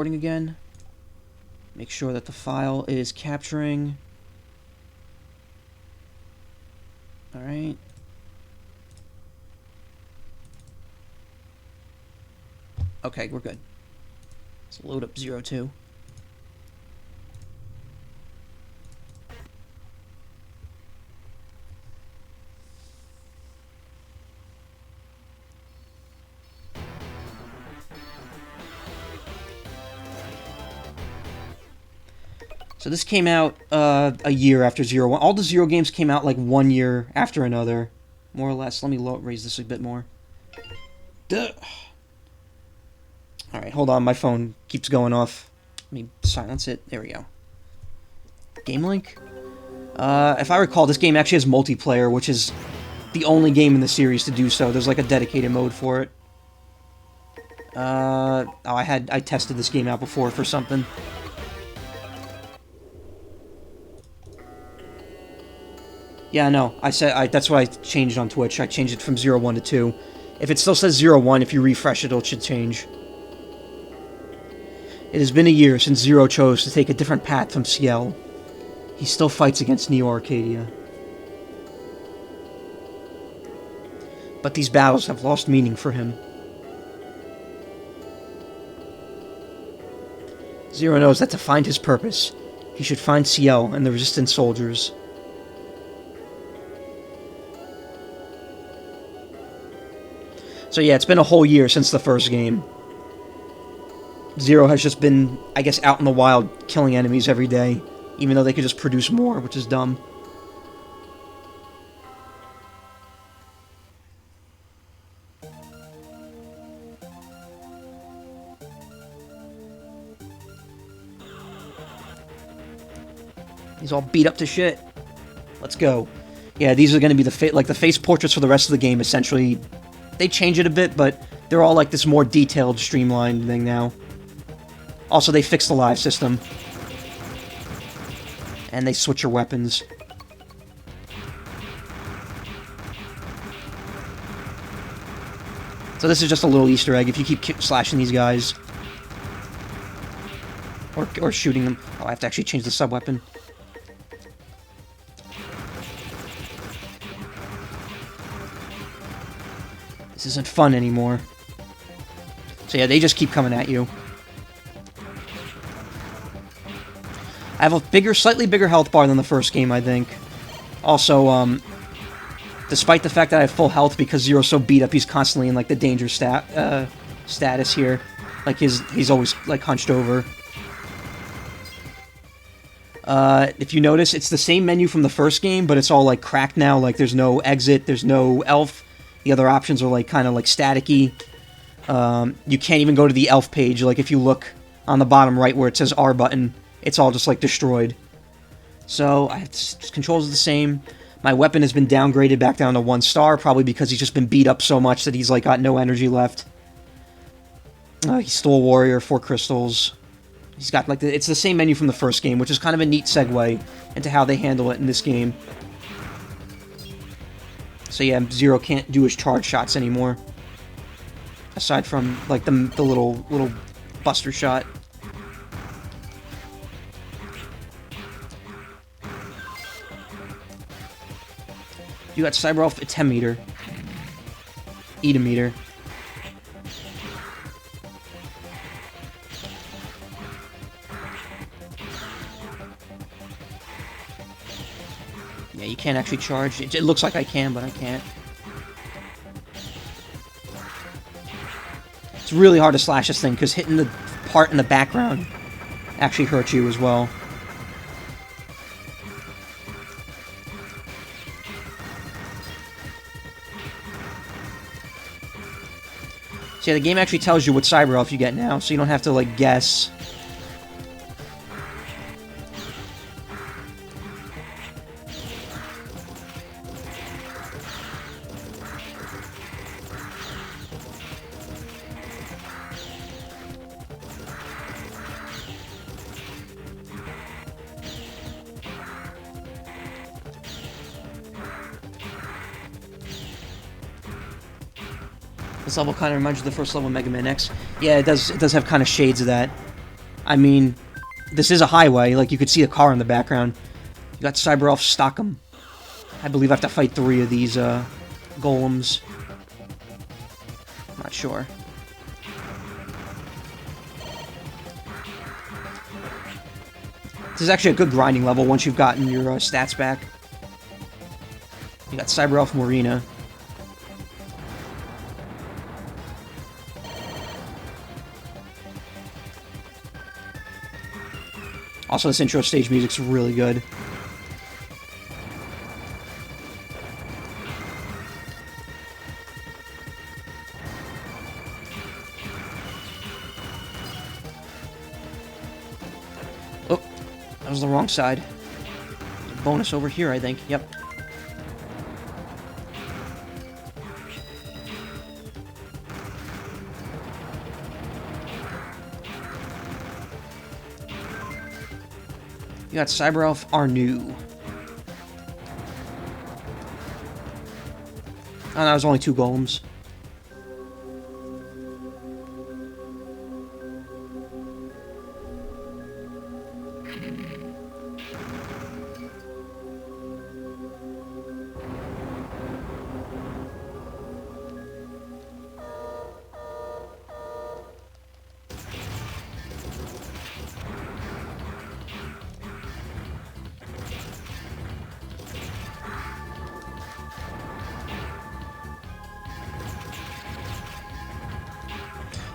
Recording again. Make sure that the file is capturing. Alright. Okay, we're good. Let's load up 02. So this came out a year after 01. All the Zero games came out like 1 year after another, more or less. Let me raise this a bit more. Duh. Alright, hold on. My phone keeps going off. Let me silence it. There we go. Game link? If I recall, this game actually has multiplayer, which is the only game in the series to do so. There's like a dedicated mode for it. I tested this game out before for something. Yeah, no, that's what I changed on Twitch. I changed it from 01 to 2. If it still says 01, if you refresh it, it should change. It has been a year since Zero chose to take a different path from Ciel. He still fights against Neo Arcadia. But these battles have lost meaning for him. Zero knows that to find his purpose, he should find Ciel and the Resistance soldiers. So yeah, it's been a whole year since the first game. Zero has just been, I guess, out in the wild killing enemies every day, even though they could just produce more, which is dumb. He's all beat up to shit. Let's go. Yeah, these are going to be the face portraits for the rest of the game, essentially. They change it a bit, but they're all like this more detailed, streamlined thing now. Also, they fixed the live system. And they switch your weapons. So this is just a little Easter egg if you keep slashing these guys. Or shooting them. Oh, I have to actually change the sub-weapon. This isn't fun anymore. So yeah, they just keep coming at you. I have a slightly bigger health bar than the first game, I think. Also, despite the fact that I have full health because Zero's so beat up, he's constantly in like the danger status here. Like he's always like hunched over. If you notice, it's the same menu from the first game, but it's all like cracked now. Like there's no exit, there's no elf. The other options are like kind of like staticky. You can't even go to the elf page. Like if you look on the bottom right where it says R button, it's all just like destroyed. So controls are the same. My weapon has been downgraded back down to 1 star, probably because he's just been beat up so much that he's like got no energy left. He's still a warrior, 4 crystals. He's got like it's the same menu from the first game, which is kind of a neat segue into how they handle it in this game. So yeah, Zero can't do his charge shots anymore. Aside from like the little buster shot. You got Cyber Elf Itemeter. Eatometer. Yeah, you can't actually charge. It looks like I can, but I can't. It's really hard to slash this thing, because hitting the part in the background actually hurts you as well. So yeah, the game actually tells you what Cyber Elf you get now, so you don't have to, like, guess. This level kind of reminds you of the first level of Mega Man X. Yeah, it does have kind of shades of that. I mean, this is a highway. Like, you could see a car in the background. You got Cyber Elf Stockham. I believe I have to fight 3 of these, golems. I'm not sure. This is actually a good grinding level once you've gotten your stats back. You got Cyber Elf Marina. Also, this intro stage music's really good. Oh, that was the wrong side. Bonus over here, I think. Yep. You got Cyber Elf Arnu. Oh, that was only 2 golems.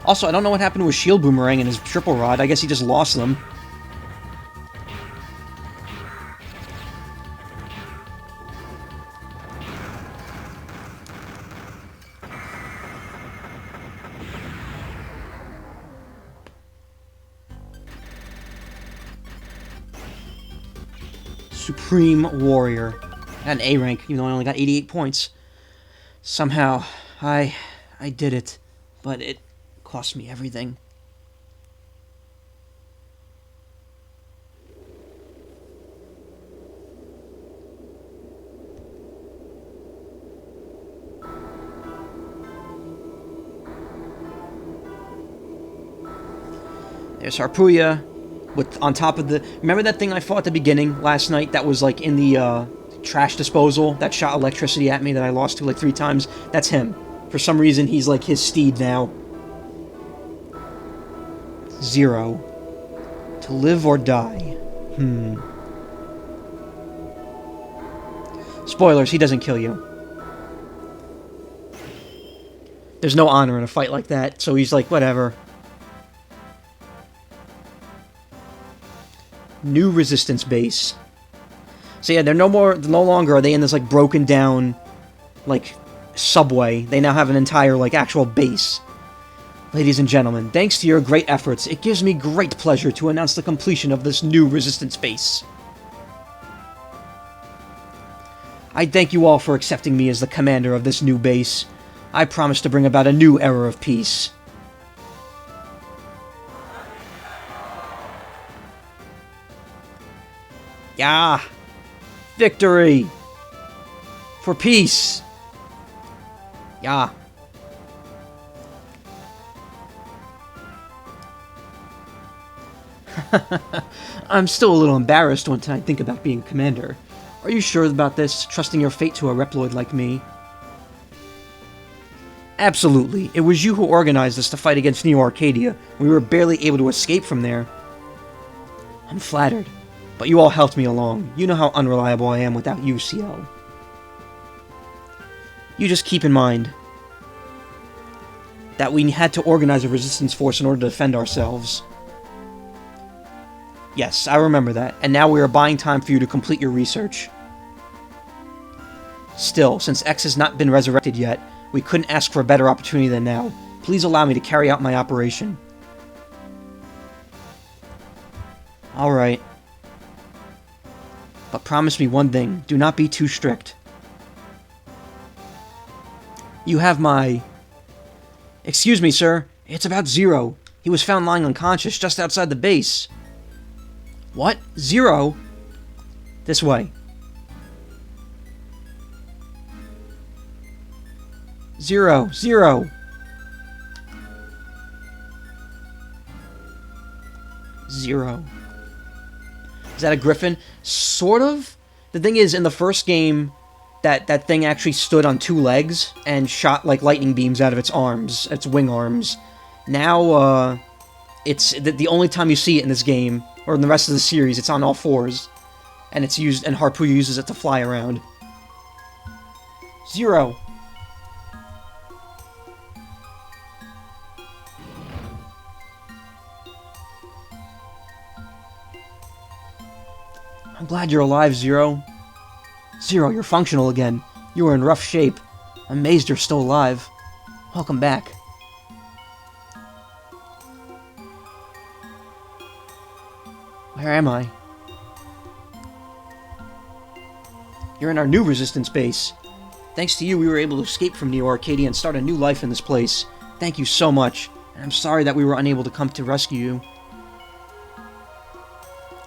Also, I don't know what happened with Shield Boomerang and his Triple Rod. I guess he just lost them. Supreme Warrior. Got an A rank, even though I only got 88 points. Somehow, I did it. But it cost me everything. There's Harpuya, with on top of the... Remember that thing I fought at the beginning last night that was like in the trash disposal that shot electricity at me that I lost to like 3 times? That's him. For some reason, he's like his steed now. 0. To live or die. Spoilers, he doesn't kill you. There's no honor in a fight like that, so he's like, whatever. New resistance base. So yeah, they're no longer are they in this like broken down like subway. They now have an entire like actual base. Ladies and gentlemen, thanks to your great efforts, it gives me great pleasure to announce the completion of this new resistance base. I thank you all for accepting me as the commander of this new base. I promise to bring about a new era of peace. Yeah! Victory! For peace! Yeah. I'm still a little embarrassed when I think about being commander. Are you sure about this, trusting your fate to a Reploid like me? Absolutely. It was you who organized us to fight against Neo Arcadia. We were barely able to escape from there. I'm flattered, but you all helped me along. You know how unreliable I am without you, CL. You just keep in mind that we had to organize a resistance force in order to defend ourselves. Yes, I remember that, and now we are buying time for you to complete your research. Still, since X has not been resurrected yet, we couldn't ask for a better opportunity than now. Please allow me to carry out my operation. Alright. But promise me one thing, do not be too strict. You have my... Excuse me, sir. It's about Zero. He was found lying unconscious just outside the base. What? Zero? This way. Zero. Zero. Is that a griffin? Sort of. The thing is, in the first game, that thing actually stood on 2 legs and shot like lightning beams out of its arms, its wing arms. Now, it's the only time you see it in this game, or in the rest of the series, it's on all 4s. And it's used, and Harpoo uses it to fly around. Zero. I'm glad you're alive, Zero. Zero, you're functional again. You were in rough shape. I'm amazed you're still alive. Welcome back. Where am I? You're in our new Resistance base. Thanks to you, we were able to escape from Neo Arcadia and start a new life in this place. Thank you so much, and I'm sorry that we were unable to come to rescue you.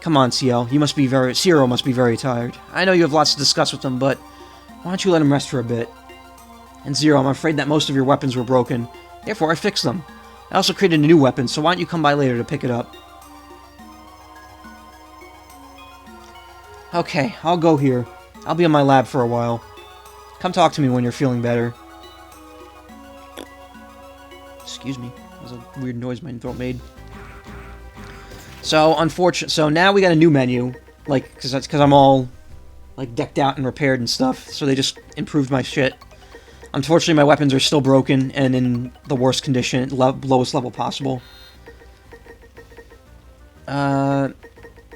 Come on, Zero must be very tired. I know you have lots to discuss with him, but why don't you let him rest for a bit? And Zero, I'm afraid that most of your weapons were broken. Therefore, I fixed them. I also created a new weapon, so why don't you come by later to pick it up? Okay, I'll go here. I'll be in my lab for a while. Come talk to me when you're feeling better. Excuse me. That was a weird noise my throat made. So, so now we got a new menu. Like, because I'm all, like, decked out and repaired and stuff. So they just improved my shit. Unfortunately, my weapons are still broken and in the worst condition, lowest level possible.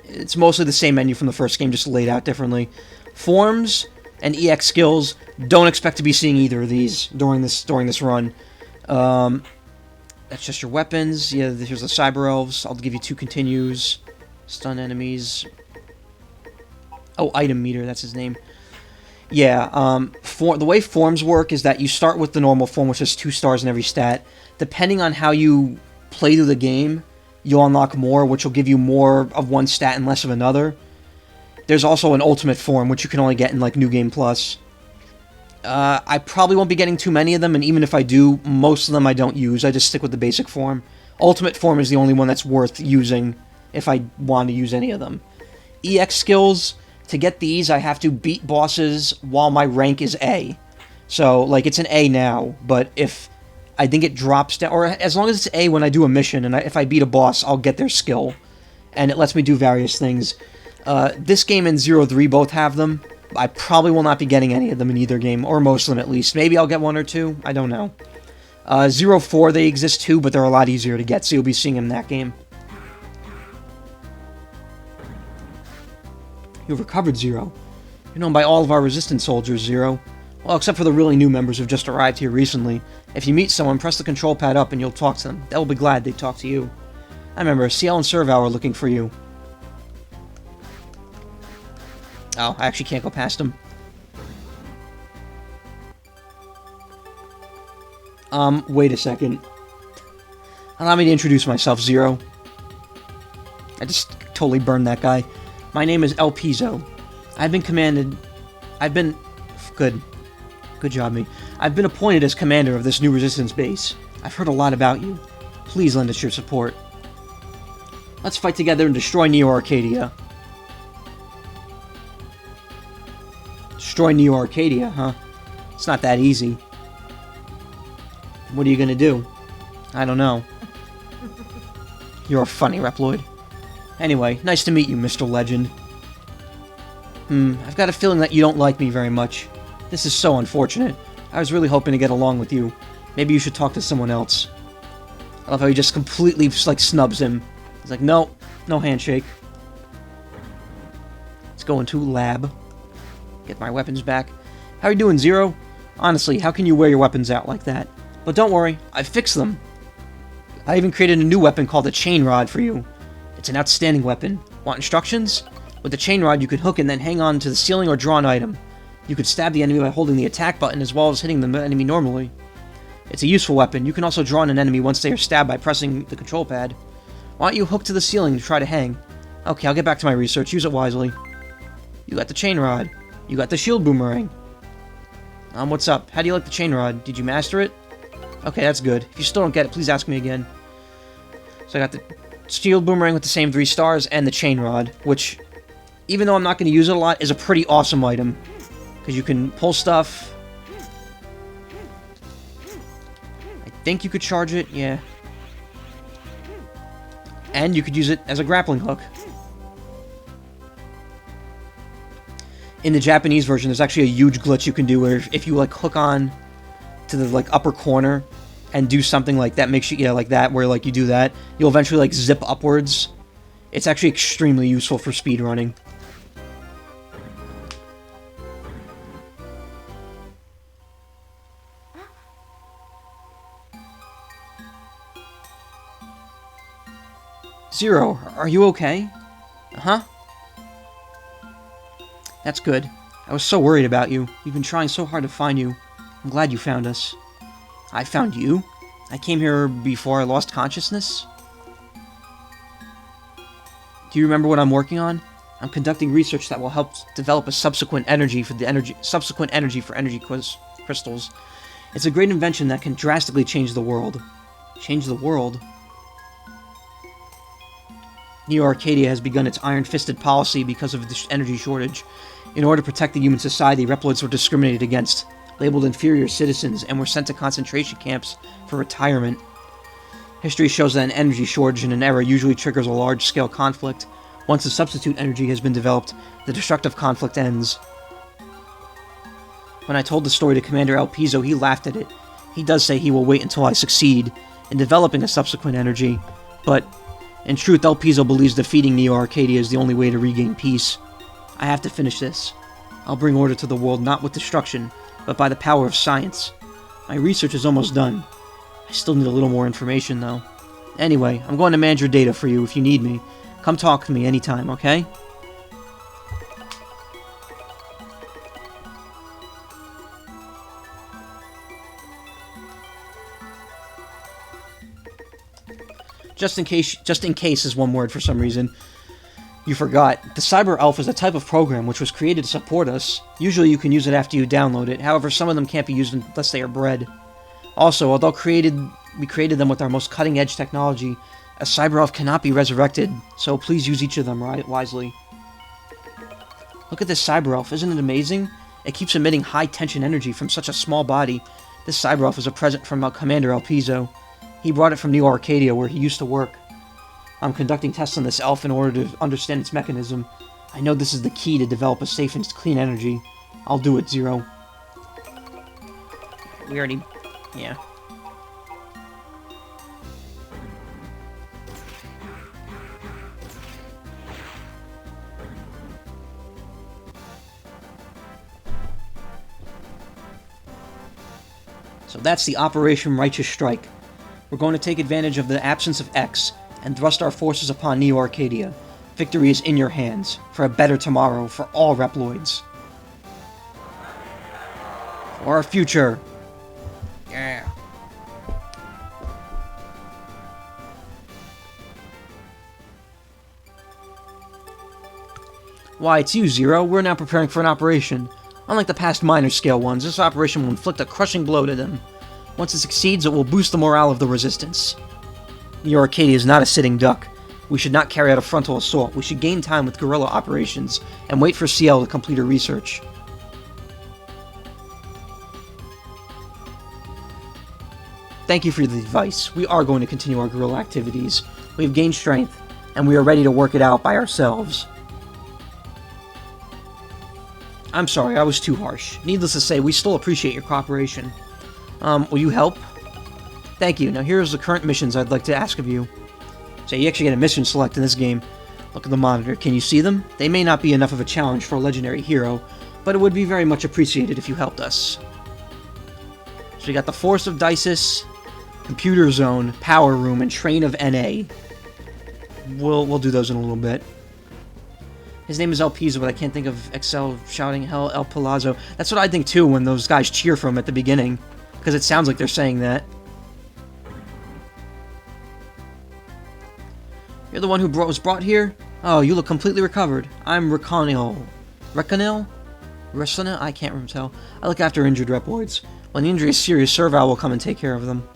It's mostly the same menu from the first game, just laid out differently. Forms and EX skills, don't expect to be seeing either of these during this run. That's just your weapons. Yeah, here's the Cyber Elves. I'll give you 2 continues. Stun enemies. Oh, item meter, that's his name. Yeah, the way forms work is that you start with the normal form, which has 2 stars in every stat. Depending on how you play through the game, you'll unlock more, which will give you more of one stat and less of another. There's also an ultimate form, which you can only get in, like, New Game Plus. I probably won't be getting too many of them, and even if I do, most of them I don't use. I just stick with the basic form. Ultimate form is the only one that's worth using if I want to use any of them. EX skills, to get these, I have to beat bosses while my rank is A. So, like, it's an A now, but if I think it drops down, or as long as it's A when I do a mission, and if I beat a boss, I'll get their skill. And it lets me do various things. This game and 03 both have them. I probably will not be getting any of them in either game, or most of them at least. Maybe I'll get 1 or 2, I don't know. 04, they exist too, but they're a lot easier to get, so you'll be seeing them in that game. You've recovered, Zero. You're known by all of our Resistance soldiers, Zero. Well, except for the really new members who've just arrived here recently. If you meet someone, press the control pad up and you'll talk to them. They'll be glad they talk to you. I remember, CL and Serval are looking for you. Oh, I actually can't go past him. Wait a second. Allow me to introduce myself, Zero. I just totally burned that guy. My name is El Piso. Good job, me. I've been appointed as commander of this new Resistance base. I've heard a lot about you. Please lend us your support. Let's fight together and destroy Neo Arcadia. Destroy Neo Arcadia, huh? It's not that easy. What are you gonna do? I don't know. You're a funny Reploid. Anyway, nice to meet you, Mr. Legend. I've got a feeling that you don't like me very much. This is so unfortunate. I was really hoping to get along with you. Maybe you should talk to someone else. I love how he just completely, like, snubs him. He's like, no handshake. Let's go into lab. Get my weapons back. How are you doing, Zero? Honestly, how can you wear your weapons out like that? But don't worry, I fixed them. I even created a new weapon called the Chain Rod for you. It's an outstanding weapon. Want instructions? With the Chain Rod, you could hook and then hang on to the ceiling or draw an item. You could stab the enemy by holding the attack button as well as hitting the enemy normally. It's a useful weapon. You can also draw on an enemy once they are stabbed by pressing the control pad. Why don't you hook to the ceiling to try to hang? Okay, I'll get back to my research. Use it wisely. You got the Chain Rod. You got the Shield Boomerang. What's up? How do you like the Chain Rod? Did you master it? Okay, that's good. If you still don't get it, please ask me again. So I got the Shield Boomerang with the same 3 stars, and the Chain Rod, which, even though I'm not going to use it a lot, is a pretty awesome item. Because you can pull stuff. I think you could charge it, yeah. And you could use it as a grappling hook. In the Japanese version, there's actually a huge glitch you can do where if you like hook on to the like upper corner and do something like that, makes you, yeah, like that, where like you do that, you'll eventually like zip upwards. It's actually extremely useful for speedrunning. Zero, are you okay? Uh-huh. That's good. I was so worried about you. We've been trying so hard to find you. I'm glad you found us. I found you? I came here before I lost consciousness? Do you remember what I'm working on? I'm conducting research that will help develop a subsequent energy for energy crystals. It's a great invention that can drastically change the world. Change the world? Neo Arcadia has begun its iron-fisted policy because of this energy shortage. In order to protect the human society, Reploids were discriminated against, labeled inferior citizens, and were sent to concentration camps for retirement. History shows that an energy shortage in an era usually triggers a large-scale conflict. Once a substitute energy has been developed, the destructive conflict ends. When I told the story to Commander El Piso, he laughed at it. He does say he will wait until I succeed in developing a subsequent energy, but in truth, El Piso believes defeating Neo Arcadia is the only way to regain peace. I have to finish this. I'll bring order to the world not with destruction, but by the power of science. My research is almost done. I still need a little more information, though. Anyway, I'm going to manage your data for you if you need me. Come talk to me anytime, okay? Just in case is one word for some reason. You forgot. The Cyber Elf is a type of program which was created to support us. Usually you can use it after you download it. However, some of them can't be used unless they are bred. Also, although we created them with our most cutting-edge technology, a Cyber Elf cannot be resurrected, so please use each of them wisely. Look at this Cyber Elf, isn't it amazing? It keeps emitting high-tension energy from such a small body. This Cyber Elf is a present from Commander El Piso. He brought it from Neo Arcadia, where he used to work. I'm conducting tests on this elf in order to understand its mechanism. I know this is the key to develop a safe and clean energy. I'll do it, Zero. We already... yeah. So that's the Operation Righteous Strike. We're going to take advantage of the absence of X and thrust our forces upon Neo Arcadia. Victory is in your hands, for a better tomorrow for all Reploids. For our future. Yeah. Why, it's you, Zero. We're now preparing for an operation. Unlike the past minor scale ones, this operation will inflict a crushing blow to them. Once it succeeds, it will boost the morale of the resistance. Neo Arcadia is not a sitting duck. We should not carry out a frontal assault. We should gain time with guerrilla operations and wait for CL to complete her research. Thank you for the advice. We are going to continue our guerrilla activities. We have gained strength, and we are ready to work it out by ourselves. I'm sorry, I was too harsh. Needless to say, we still appreciate your cooperation. Will you help? Thank you. Now here's the current missions I'd like to ask of you. So you actually get a mission select in this game. Look at the monitor. Can you see them? They may not be enough of a challenge for a legendary hero, but it would be very much appreciated if you helped us. So we got the Force of Dices, Computer Zone, Power Room, and Train of NA. We'll do those in a little bit. His name is El Piso, but I can't think of Excel shouting Hell El Palazzo. That's what I think too when those guys cheer for him at the beginning, because it sounds like they're saying that. You're the one who was brought here? Oh, you look completely recovered. I'm Reconil. Reconil? Resona? I can't tell. I look after injured Reploids. When the injury is serious, Serval will come and take care of them.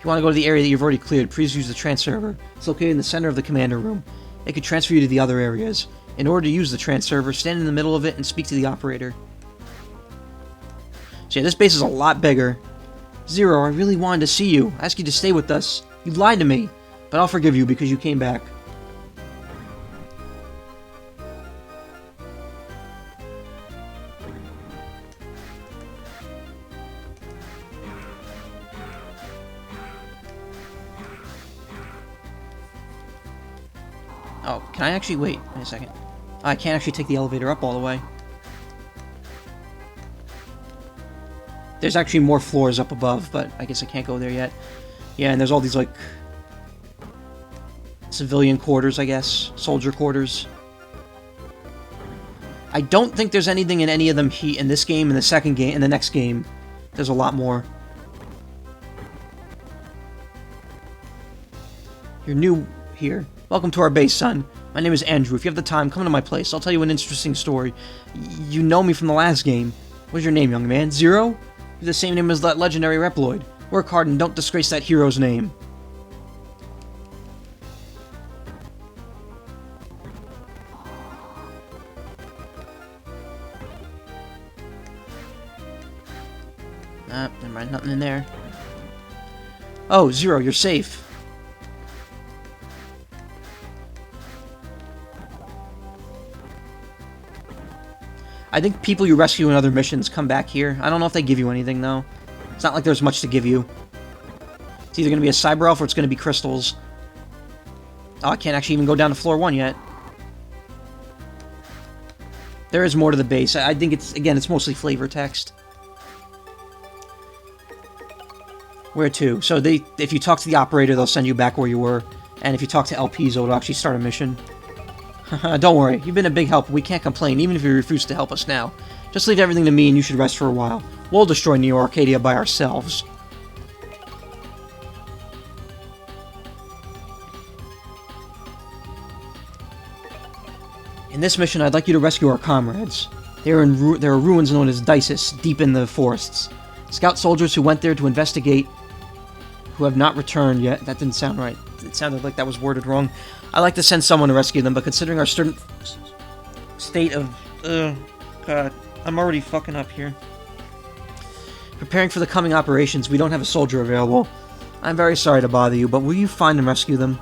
If you want to go to the area that you've already cleared, please use the transserver. It's located in the center of the commander room. It can transfer you to the other areas. In order to use the transserver, stand in the middle of it and speak to the operator. So yeah, this base is a lot bigger. Zero, I really wanted to see you. I asked you to stay with us. You lied to me. But I'll forgive you because you came back. Oh, can I actually... Wait a second. I can't actually take the elevator up all the way. There's actually more floors up above, but I guess I can't go there yet. Yeah, and there's all these, like... civilian quarters, I guess. Soldier quarters. I don't think there's anything in any of them in this game, in the second game, in the next game. There's a lot more. You're new here. Welcome to our base, son. My name is Andrew. If you have the time, come to my place. I'll tell you an interesting story. You know me from the last game. What's your name, young man? Zero? You have the same name as that legendary Reploid. Work hard and don't disgrace that hero's name. Never mind, nothing in there. Oh, Zero, you're safe. I think people you rescue in other missions come back here. I don't know if they give you anything, though. It's not like there's much to give you. It's either going to be a Cyber Elf or it's going to be crystals. Oh, I can't actually even go down to floor 1 yet. There is more to the base. I think it's, again, it's mostly flavor text. Where to? So if you talk to the operator, they'll send you back where you were. And if you talk to LPs, it'll actually start a mission. Don't worry, you've been a big help. We can't complain, even if you refuse to help us now. Just leave everything to me and you should rest for a while. We'll destroy Neo Arcadia by ourselves. In this mission, I'd like you to rescue our comrades. There are ruins known as Dysis, deep in the forests. Scout soldiers who went there to investigate, who have not returned yet. That didn't sound right. It sounded like that was worded wrong. I'd like to send someone to rescue them, but considering our state of... God, I'm already fucking up here. Preparing for the coming operations, we don't have a soldier available. I'm very sorry to bother you, but will you find and rescue them?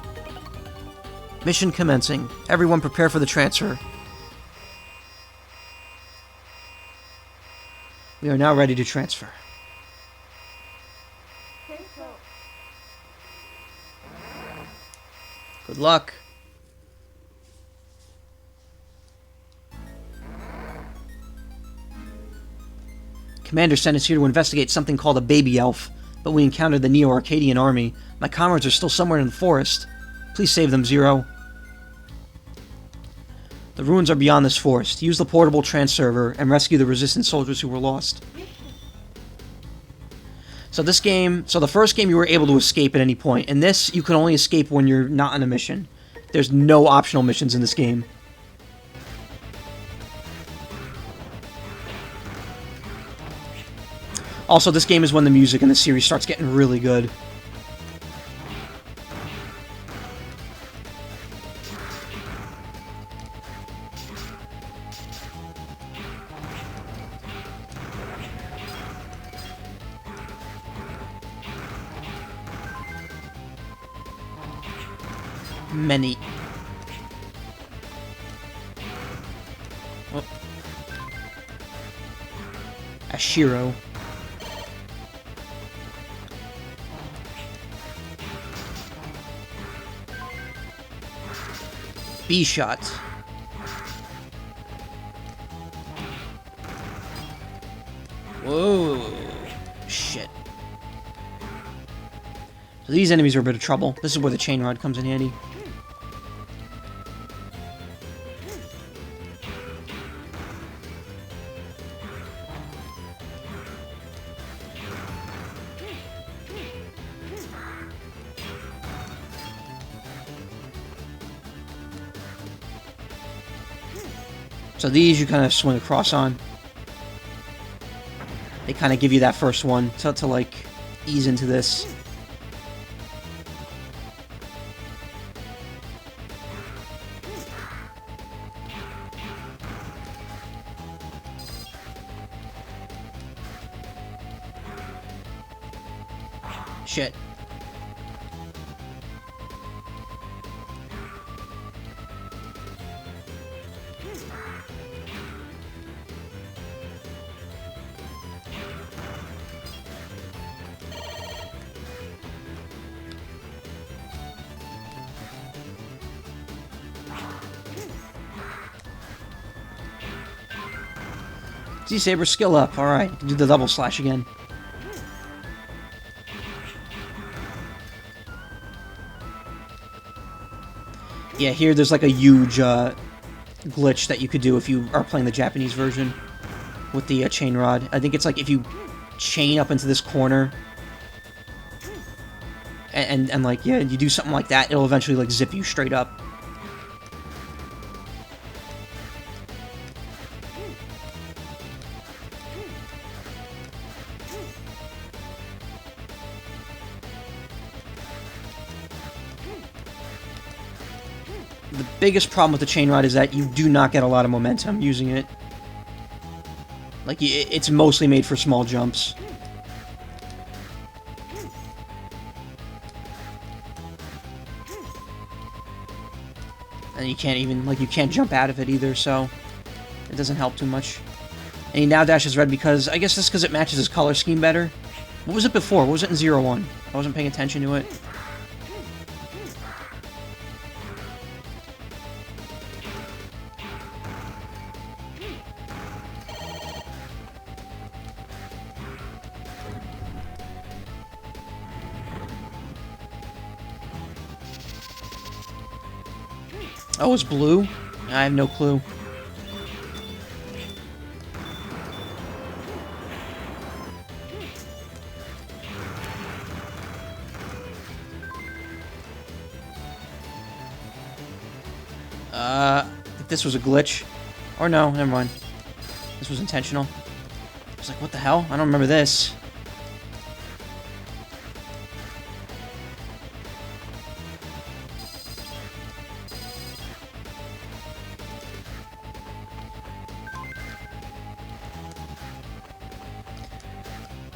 Mission commencing. Everyone prepare for the transfer. We are now ready to transfer. Good luck. Commander sent us here to investigate something called a baby elf, but we encountered the Neo-Arcadian army. My comrades are still somewhere in the forest. Please save them, Zero. The ruins are beyond this forest. Use the portable transserver and rescue the resistance soldiers who were lost. So the first game you were able to escape at any point. In this, you can only escape when you're not on a mission. There's no optional missions in this game. Also, this game is when the music in the series starts getting really good. Many. Oh. Ashiro. B-shot. Whoa. Shit. So these enemies are a bit of trouble. This is where the chain rod comes in handy. So these you kind of swing across on. They kind of give you that first one to like ease into this. Shit. Z-Saber skill up. Alright, do the double slash again. Yeah, here there's like a huge glitch that you could do if you are playing the Japanese version with the chain rod. I think it's like if you chain up into this corner and like, yeah, you do something like that, it'll eventually like zip you straight up. The biggest problem with the chain rod is that you do not get a lot of momentum using it. Like, it's mostly made for small jumps. And you can't even, like, you can't jump out of it either, so it doesn't help too much. And he now dashes red because, I guess that's because it matches his color scheme better. What was it before? What was it in 0-1? I wasn't paying attention to it. Oh, it's blue? I have no clue. This was a glitch. Or no, never mind. This was intentional. I was like, what the hell? I don't remember this.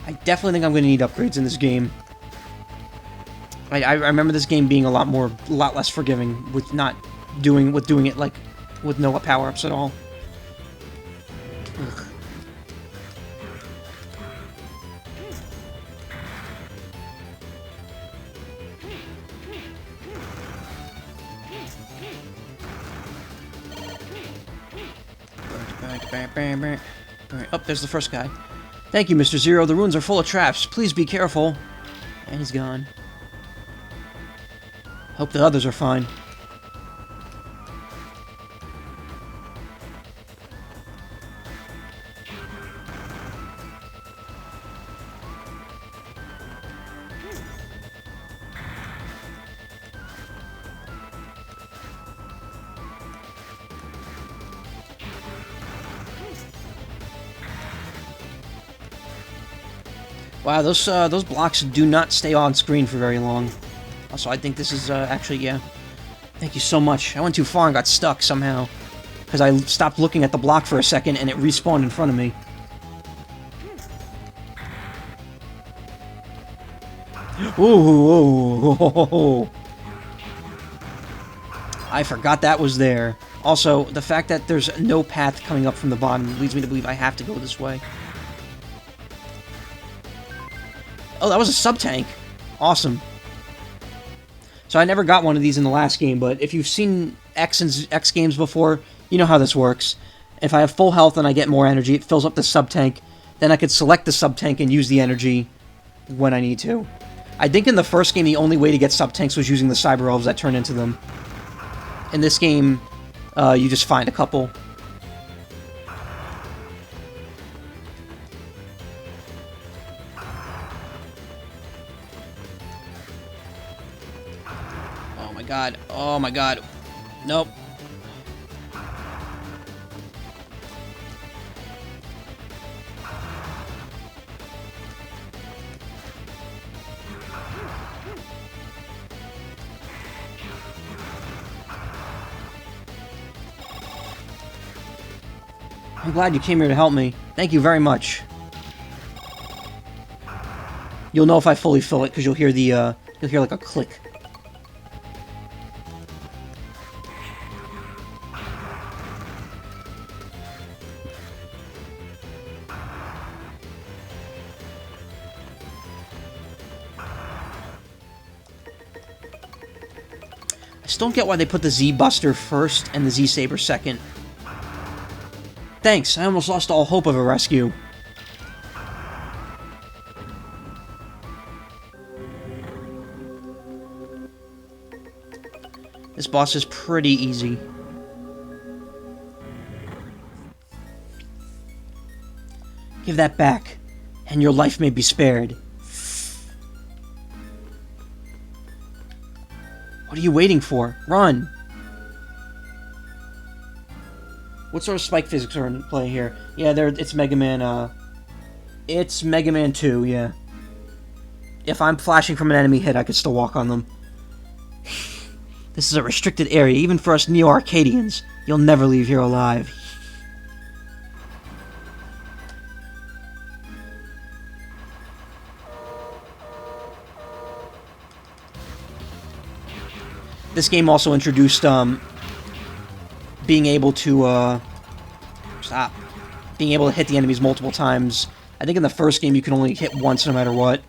I definitely think I'm going to need upgrades in this game. I remember this game being a lot less forgiving with doing it like with no power-ups at all. Ugh. Oh, there's the first guy. Thank you, Mr. Zero. The ruins are full of traps. Please be careful. And he's gone. Hope the others are fine. Wow, those blocks do not stay on screen for very long. Also, I think this is actually, yeah. Thank you so much. I went too far and got stuck somehow. Because I stopped looking at the block for a second and it respawned in front of me. Ooh. I forgot that was there. Also, the fact that there's no path coming up from the bottom leads me to believe I have to go this way. Oh, that was a sub-tank. Awesome. So I never got one of these in the last game, but if you've seen X games before, you know how this works. If I have full health and I get more energy, it fills up the sub-tank. Then I could select the sub-tank and use the energy when I need to. I think in the first game, the only way to get sub-tanks was using the Cyber Elves that turn into them. In this game, you just find a couple. Oh my god. Nope. I'm glad you came here to help me. Thank you very much. You'll know if I fully fill it because you'll hear the you'll hear like a click. I still don't get why they put the Z-Buster first and the Z-Saber second. Thanks, I almost lost all hope of a rescue. This boss is pretty easy. Give that back, and your life may be spared. What are you waiting for? Run! What sort of spike physics are in play here? Yeah, it's Mega Man, it's Mega Man 2, yeah. If I'm flashing from an enemy hit, I could still walk on them. This is a restricted area, even for us Neo-Arcadians. You'll never leave here alive. This game also introduced, being able to, being able to hit the enemies multiple times. I think in the first game you can only hit once no matter what.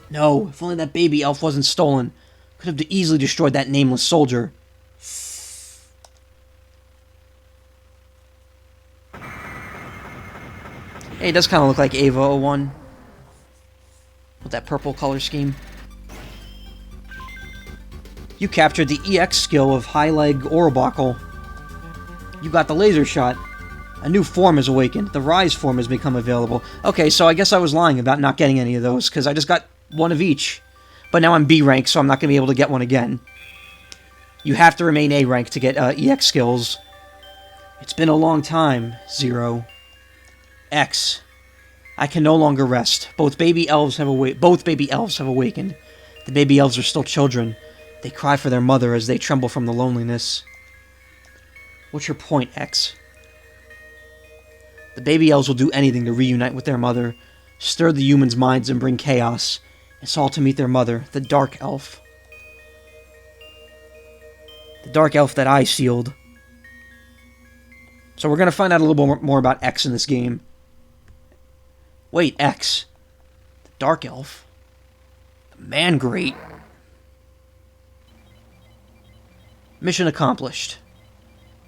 No, if only that baby elf wasn't stolen. Could have easily destroyed that nameless soldier. Hey, it does kind of look like Ava 01. With that purple color scheme. You captured the EX skill of High Leg Orobuckle. You got the laser shot. A new form has awakened. The Rise form has become available. Okay, so I guess I was lying about not getting any of those, because I just got one of each. But now I'm B rank, so I'm not going to be able to get one again. You have to remain A rank to get EX skills. It's been a long time, Zero. X. I can no longer rest. Both baby elves have awakened. The baby elves are still children. They cry for their mother as they tremble from the loneliness. What's your point, X? The baby elves will do anything to reunite with their mother, stir the humans' minds and bring chaos. It's all to meet their mother, the Dark Elf. The Dark Elf that I sealed. So we're going to find out a little bit more about X in this game. Wait, X. The Dark Elf? The Man Great? Mission accomplished.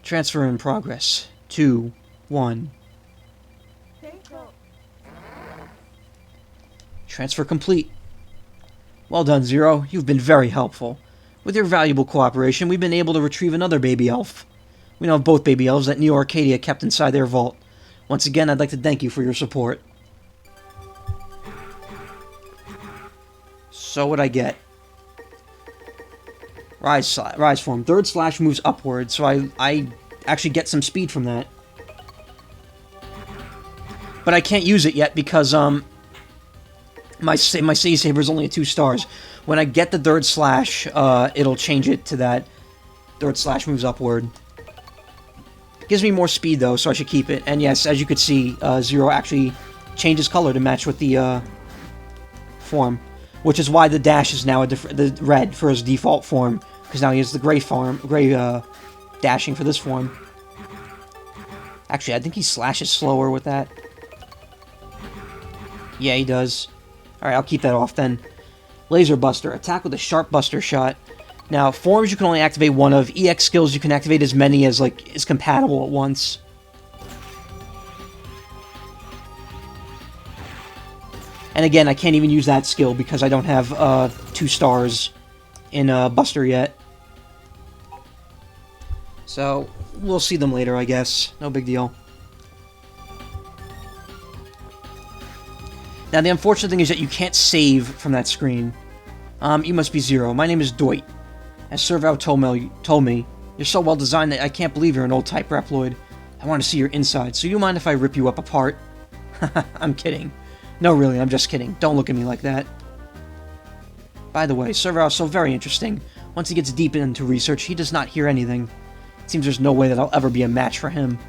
Transfer in progress. 2, 1. Transfer complete. Well done, Zero. You've been very helpful. With your valuable cooperation, we've been able to retrieve another baby elf. We now have both baby elves that Neo Arcadia kept inside their vault. Once again, I'd like to thank you for your support. So what I get? Rise form. Third slash moves upward, so I actually get some speed from that. But I can't use it yet because, my Z-Saber is only a 2 stars. When I get the third slash, it'll change it to that. Third slash moves upward. Gives me more speed though, so I should keep it. And yes, as you could see, Zero actually changes color to match with the form, which is why the dash is now the red for his default form, because now he has the gray dashing for this form. Actually, I think he slashes slower with that. Yeah, he does. Alright, I'll keep that off then. Laser Buster. Attack with a sharp buster shot. Now, forms you can only activate one of. EX skills you can activate as many as, is compatible at once. And again, I can't even use that skill because I don't have 2 stars in Buster yet. So, we'll see them later, I guess. No big deal. Now, the unfortunate thing is that you can't save from that screen. You must be Zero. My name is Doit. As Servo told me, you're so well designed that I can't believe you're an old type Reploid. I want to see your inside, so you mind if I rip you up apart? I'm kidding. No, really, I'm just kidding. Don't look at me like that. By the way, Server is so very interesting. Once he gets deep into research, he does not hear anything. It seems there's no way that I'll ever be a match for him.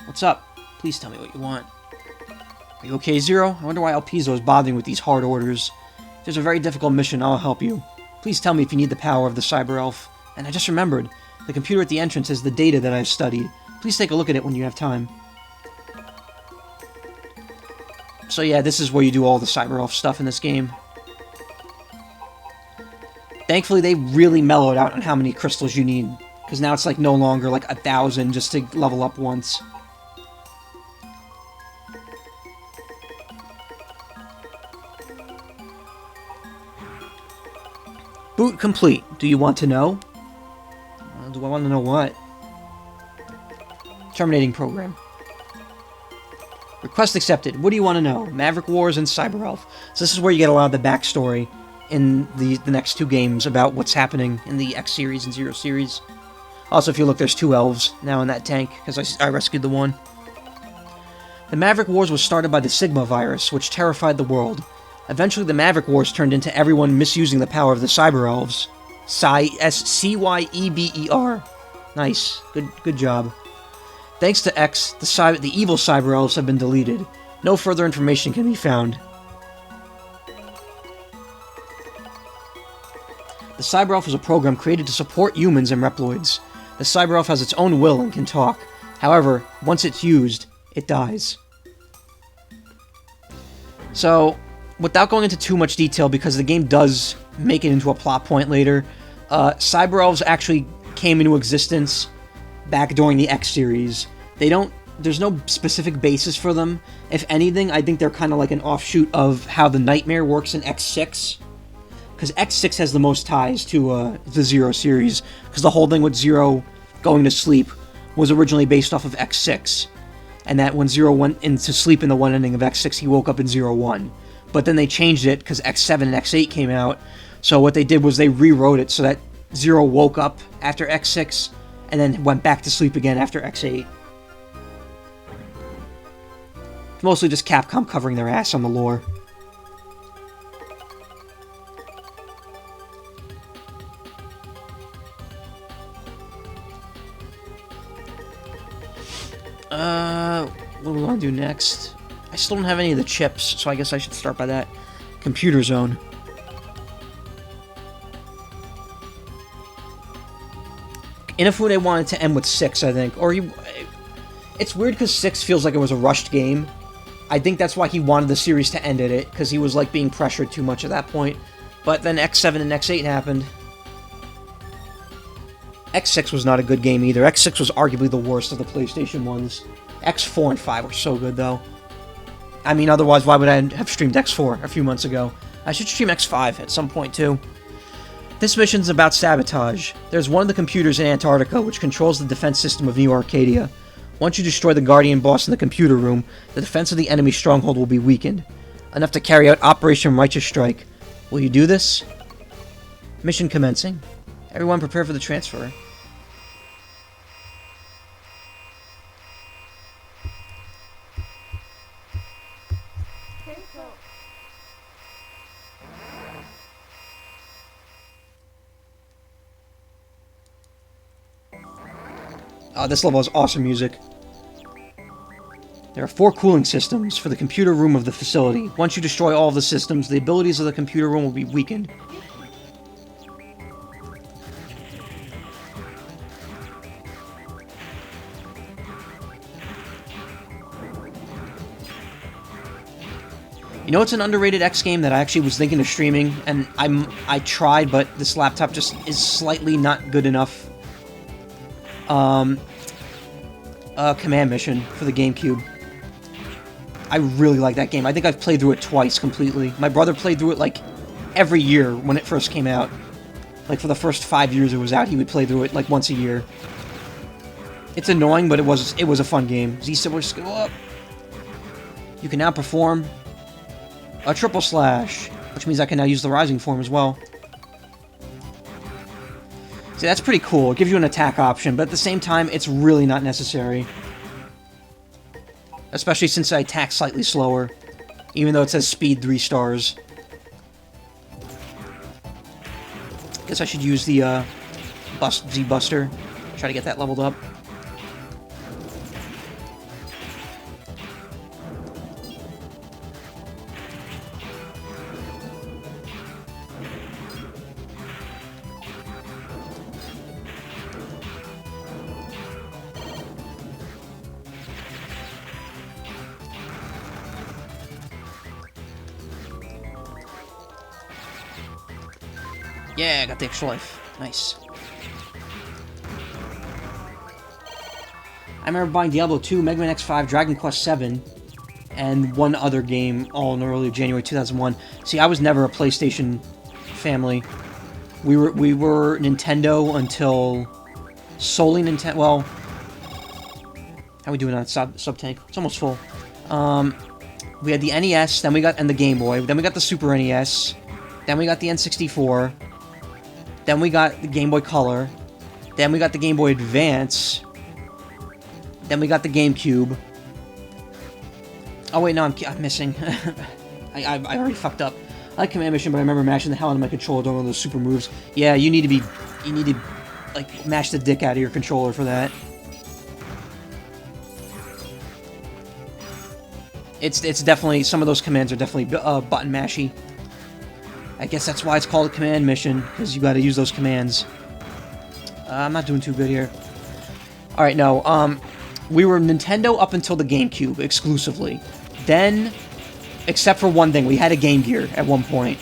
What's up? Please tell me what you want. Are you okay, Zero? I wonder why Alpizo is bothering with these hard orders. If there's a very difficult mission, I'll help you. Please tell me if you need the power of the Cyber Elf. And I just remembered, the computer at the entrance has the data that I've studied. Please take a look at it when you have time. So yeah, this is where you do all the Cyber Elf stuff in this game. Thankfully, they really mellowed out on how many crystals you need. Because now it's like no longer like 1,000 just to level up once. Boot complete. Do you want to know? Do I want to know what? Terminating program. Request accepted. What do you want to know? Maverick Wars and Cyber Elf. So this is where you get a lot of the backstory in the next two games about what's happening in the X series and Zero series. Also, if you look, there's 2 elves now in that tank, because I rescued the one. The Maverick Wars was started by the Sigma virus, which terrified the world. Eventually, the Maverick Wars turned into everyone misusing the power of the Cyber Elves. S-C-Y-E-B-E-R. Nice. Good job. Thanks to X, the evil Cyber Elves have been deleted. No further information can be found. The Cyber Elf is a program created to support humans and Reploids. The Cyber Elf has its own will and can talk. However, once it's used, it dies. So, without going into too much detail, because the game does make it into a plot point later, Cyber Elves actually came into existence back during the X series. There's no specific basis for them. If anything, I think they're kind of like an offshoot of how the Nightmare works in X6. Because X6 has the most ties to the Zero series, because the whole thing with Zero going to sleep was originally based off of X6. And that when Zero went into sleep in the one ending of X6, he woke up in Zero 1. But then they changed it because X7 and X8 came out. So what they did was they rewrote it so that Zero woke up after X6 and then went back to sleep again after X8. It's mostly just Capcom covering their ass on the lore. What do we want to do next? I still don't have any of the chips, so I guess I should start by that. Computer Zone. Inafune wanted to end with 6, I think. It's weird because 6 feels like it was a rushed game. I think that's why he wanted the series to end at it, because he was like being pressured too much at that point. But then X7 and X8 happened. X6 was not a good game either. X6 was arguably the worst of the PlayStation ones. X4 and 5 were so good, though. I mean, otherwise, why would I have streamed X4 a few months ago? I should stream X5 at some point, too. This mission's about sabotage. There's one of the computers in Antarctica which controls the defense system of New Arcadia. Once you destroy the Guardian boss in the computer room, the defense of the enemy stronghold will be weakened. Enough to carry out Operation Righteous Strike. Will you do this? Mission commencing. Everyone prepare for the transfer. This level has awesome music. There are 4 cooling systems for the computer room of the facility. Once you destroy all of the systems, the abilities of the computer room will be weakened. You know, it's an underrated X game that I actually was thinking of streaming, and I tried, but this laptop just is slightly not good enough. Command Mission for the GameCube. I really like that game. I think I've played through it twice completely. My brother played through it like every year when it first came out. Like for the first 5 years it was out, he would play through it like once a year. It's annoying, but it was a fun game. Z-Siblers go up. You can now perform a triple slash. which means I can now use the Rising form as well. See, that's pretty cool. It gives you an attack option, but at the same time, it's really not necessary. Especially since I attack slightly slower, even though it says speed 3 stars. Guess I should use the Z-Buster. Try to get that leveled up. Yeah, I got the extra life. Nice. I remember buying Diablo 2, Mega Man X5, Dragon Quest 7, and one other game all in early January 2001. See, I was never a PlayStation family. We were Nintendo until solely Nintendo. Well, how we doing on sub tank? It's almost full. We had the NES, then we got and the Game Boy, then we got the Super NES, then we got the N64. Then we got the Game Boy Color. Then we got the Game Boy Advance. Then we got the GameCube. Oh wait, no, I'm missing. I already fucked up. I like Command Mission, but I remember mashing the hell out of my controller doing all those super moves. Yeah, you need to like mash the dick out of your controller for that. It's definitely, some of those commands are definitely button mashy. I guess that's why it's called a command mission, because you gotta use those commands. I'm not doing too good here. Alright, no, we were Nintendo up until the GameCube, exclusively. Then, except for one thing, we had a Game Gear at one point.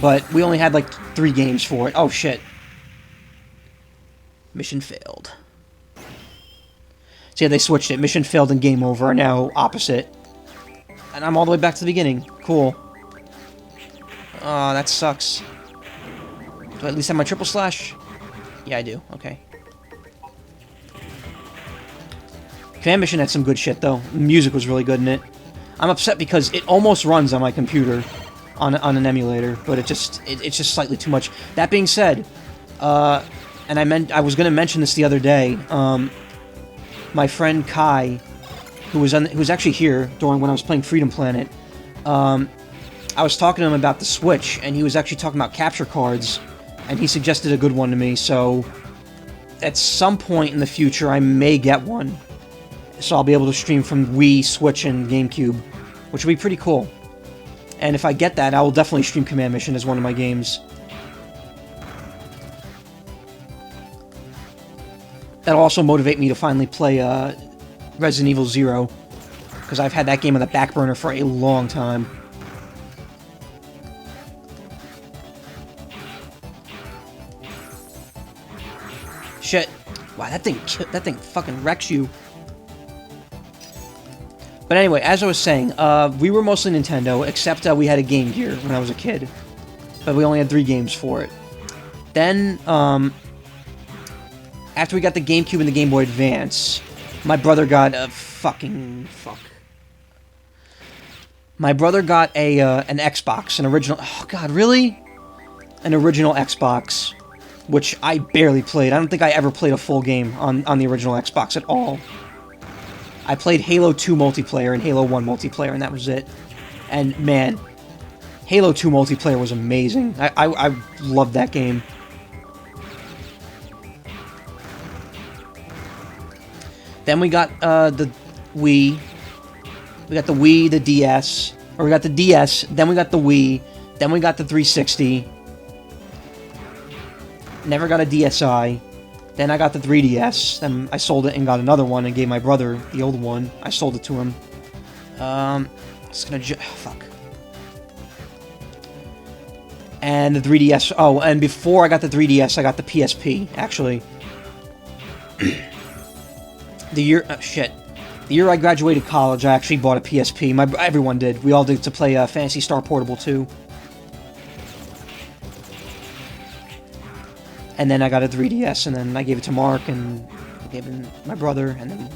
But we only had, like, 3 games for it. Oh, shit. Mission failed. So yeah, they switched it. Mission failed and game over are now opposite. And I'm all the way back to the beginning. Cool. Oh, that sucks. Do I at least have my triple slash? Yeah, I do. Okay. Command Mission had some good shit, though. The music was really good in it. I'm upset because it almost runs on my computer on an emulator, but it's just slightly too much. That being said, and I was going to mention this the other day. My friend Kai, who was actually here during when I was playing Freedom Planet, I was talking to him about the Switch, and he was actually talking about capture cards, and he suggested a good one to me, so at some point in the future I may get one. So I'll be able to stream from Wii, Switch, and GameCube, which would be pretty cool. And if I get that, I will definitely stream Command Mission as one of my games. That'll also motivate me to finally play Resident Evil 0, because I've had that game on the back burner for a long time. Shit. Wow, that thing fucking wrecks you. But anyway, as I was saying, we were mostly Nintendo, except we had a Game Gear when I was a kid. But we only had 3 games for it. Then, after we got the GameCube and the Game Boy Advance, my brother got a My brother got an Xbox, an original... Oh, God, really? An original Xbox, which I barely played. I don't think I ever played a full game on the original Xbox at all. I played Halo 2 multiplayer and Halo 1 multiplayer, and that was it. And, man, Halo 2 multiplayer was amazing. I loved that game. Then we got the Wii. We got the Wii, the DS. Or we got the DS, then we got the Wii, then we got the 360. Never got a DSi. Then I got the 3DS. Then I sold it and got another one and gave my brother the old one. I sold it to him. It's gonna fuck. And the 3DS. Oh, and before I got the 3DS, I got the PSP, actually. The year... shit. The year I graduated college, I actually bought a PSP. Everyone did. We all did, to play Phantasy Star Portable 2. And then I got a 3DS, and then I gave it to Mark, and I gave it to my brother, and then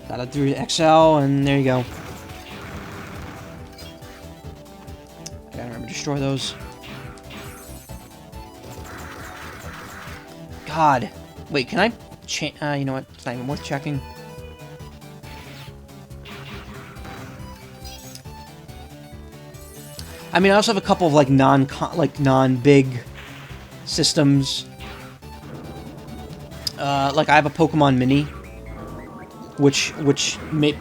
got a 3XL, and there you go. I gotta remember to destroy those. God. Wait, can I... you know what? It's not even worth checking. I mean, I also have a couple of, like, non-big systems. Like, I have a Pokemon Mini, which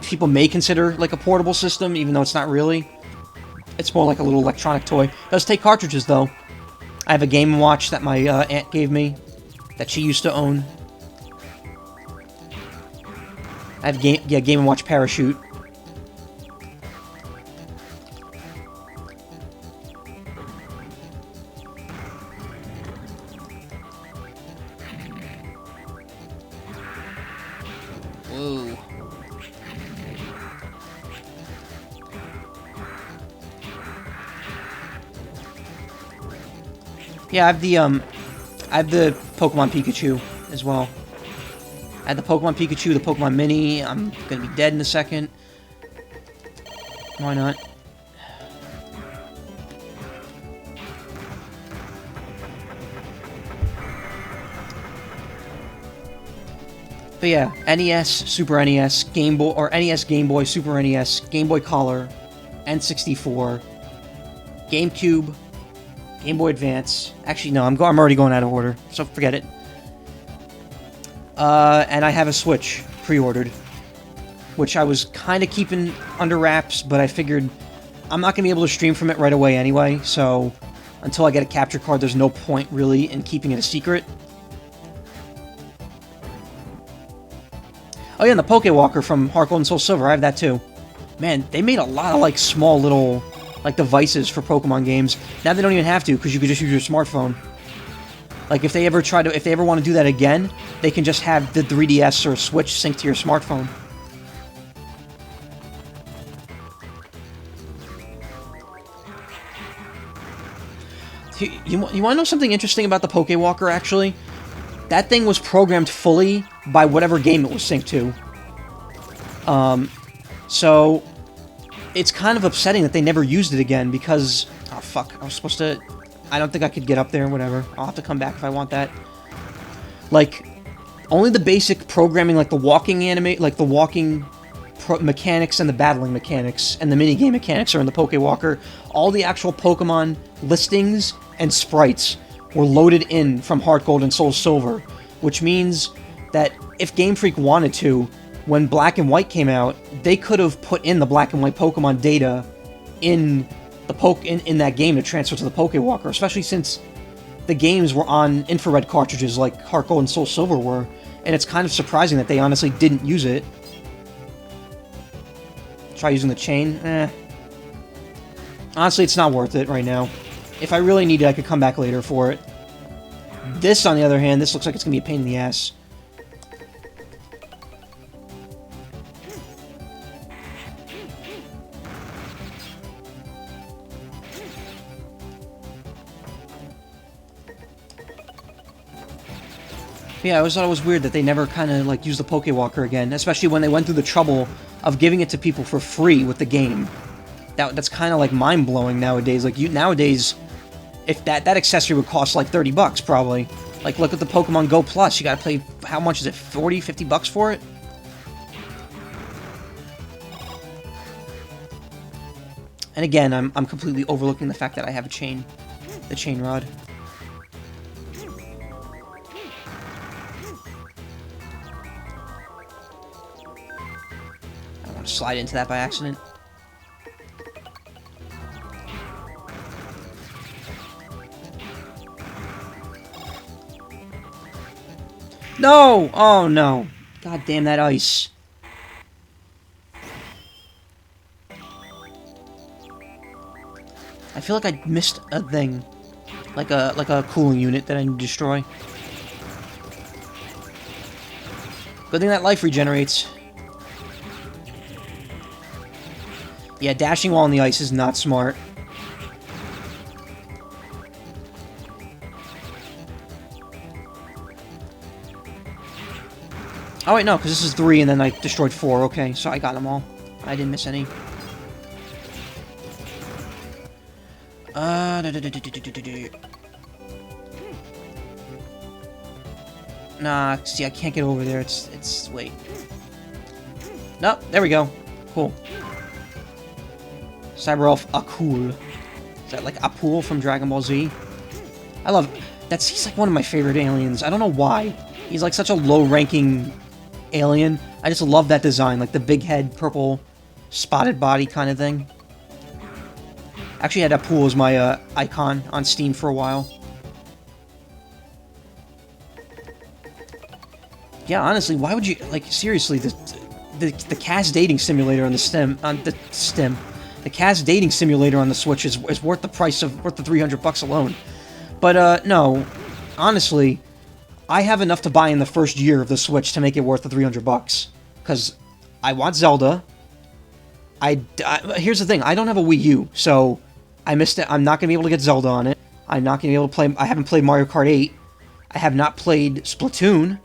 people may consider, like, a portable system, even though it's not really. It's more like a little electronic toy. It does take cartridges, though. I have a Game & Watch that my aunt gave me, that she used to own. I have Game & Watch Parachute. Whoa. Yeah, I have the Pokemon Pikachu as well. I had the Pokemon Pikachu, the Pokemon Mini. I'm gonna be dead in a second. Why not? But yeah, NES, Super NES, Game Boy, or NES, Game Boy, Super NES, Game Boy Color, N64, GameCube, Game Boy Advance. Actually, no, I'm already going out of order, so forget it. And I have a Switch pre-ordered, which I was kind of keeping under wraps, but I figured I'm not going to be able to stream from it right away anyway, so until I get a capture card, there's no point really in keeping it a secret. Oh yeah, and the Pokewalker from Heart Gold and Soul Silver, I have that too. Man, they made a lot of, like, small little, like, devices for Pokemon games. Now they don't even have to, because you could just use your smartphone. Like, if they ever want to do that again, they can just have the 3DS or Switch sync to your smartphone. You want to know something interesting about the Pokewalker, actually? That thing was programmed fully by whatever game it was synced to. So it's kind of upsetting that they never used it again, because... Oh, fuck. I was supposed to... I don't think I could get up there, whatever. I'll have to come back if I want that. Like, only the basic programming, like the walking mechanics and the battling mechanics and the minigame mechanics are in the Pokewalker. All the actual Pokemon listings and sprites were loaded in from Heart Gold and Soul Silver, which means that if Game Freak wanted to, when Black and White came out, they could have put in the Black and White Pokemon data in the in that game to transfer to the Pokewalker, especially since the games were on infrared cartridges like Heart Gold and Soul Silver were, and it's kind of surprising that they honestly didn't use it. Try using the chain? Honestly, it's not worth it right now. If I really need it, I could come back later for it. This, on the other hand, this looks like it's gonna be a pain in the ass. Yeah, I always thought it was weird that they never kind of, like, used the Pokewalker again, especially when they went through the trouble of giving it to people for free with the game. That's kind of, like, mind-blowing nowadays. Like, nowadays, if that accessory would cost, like, $30 probably. Like, look at the Pokemon Go Plus. You gotta pay, how much is it, 40, 50 bucks for it? And again, I'm completely overlooking the fact that I have a chain. The chain rod. Slide into that by accident. No! Oh no. God damn that ice. I feel like I missed a thing. Like a cooling unit that I need to destroy. Good thing that life regenerates. Yeah, dashing while on the ice is not smart. Oh wait, no, because this is 3 and then I destroyed 4. Okay, so I got them all. I didn't miss any. Nah, see, I can't get over there. Wait. Nope, there we go. Cool. Cyber Elf Akul. Is that like Apul from Dragon Ball Z? I love... He's like one of my favorite aliens. I don't know why. He's like such a low-ranking alien. I just love that design. Like the big head, purple, spotted body kind of thing. Actually had Apul as my icon on Steam for a while. Yeah, honestly, why would you... Like, seriously, the CAS dating simulator on the the CAS dating simulator on the Switch is worth the price of... worth the $300 alone. But, no. Honestly, I have enough to buy in the first year of the Switch to make it worth the $300. Because I want Zelda. Here's the thing, I don't have a Wii U, so I missed it. I'm not going to be able to get Zelda on it. I'm not going to be able to play... I haven't played Mario Kart 8. I have not played Splatoon.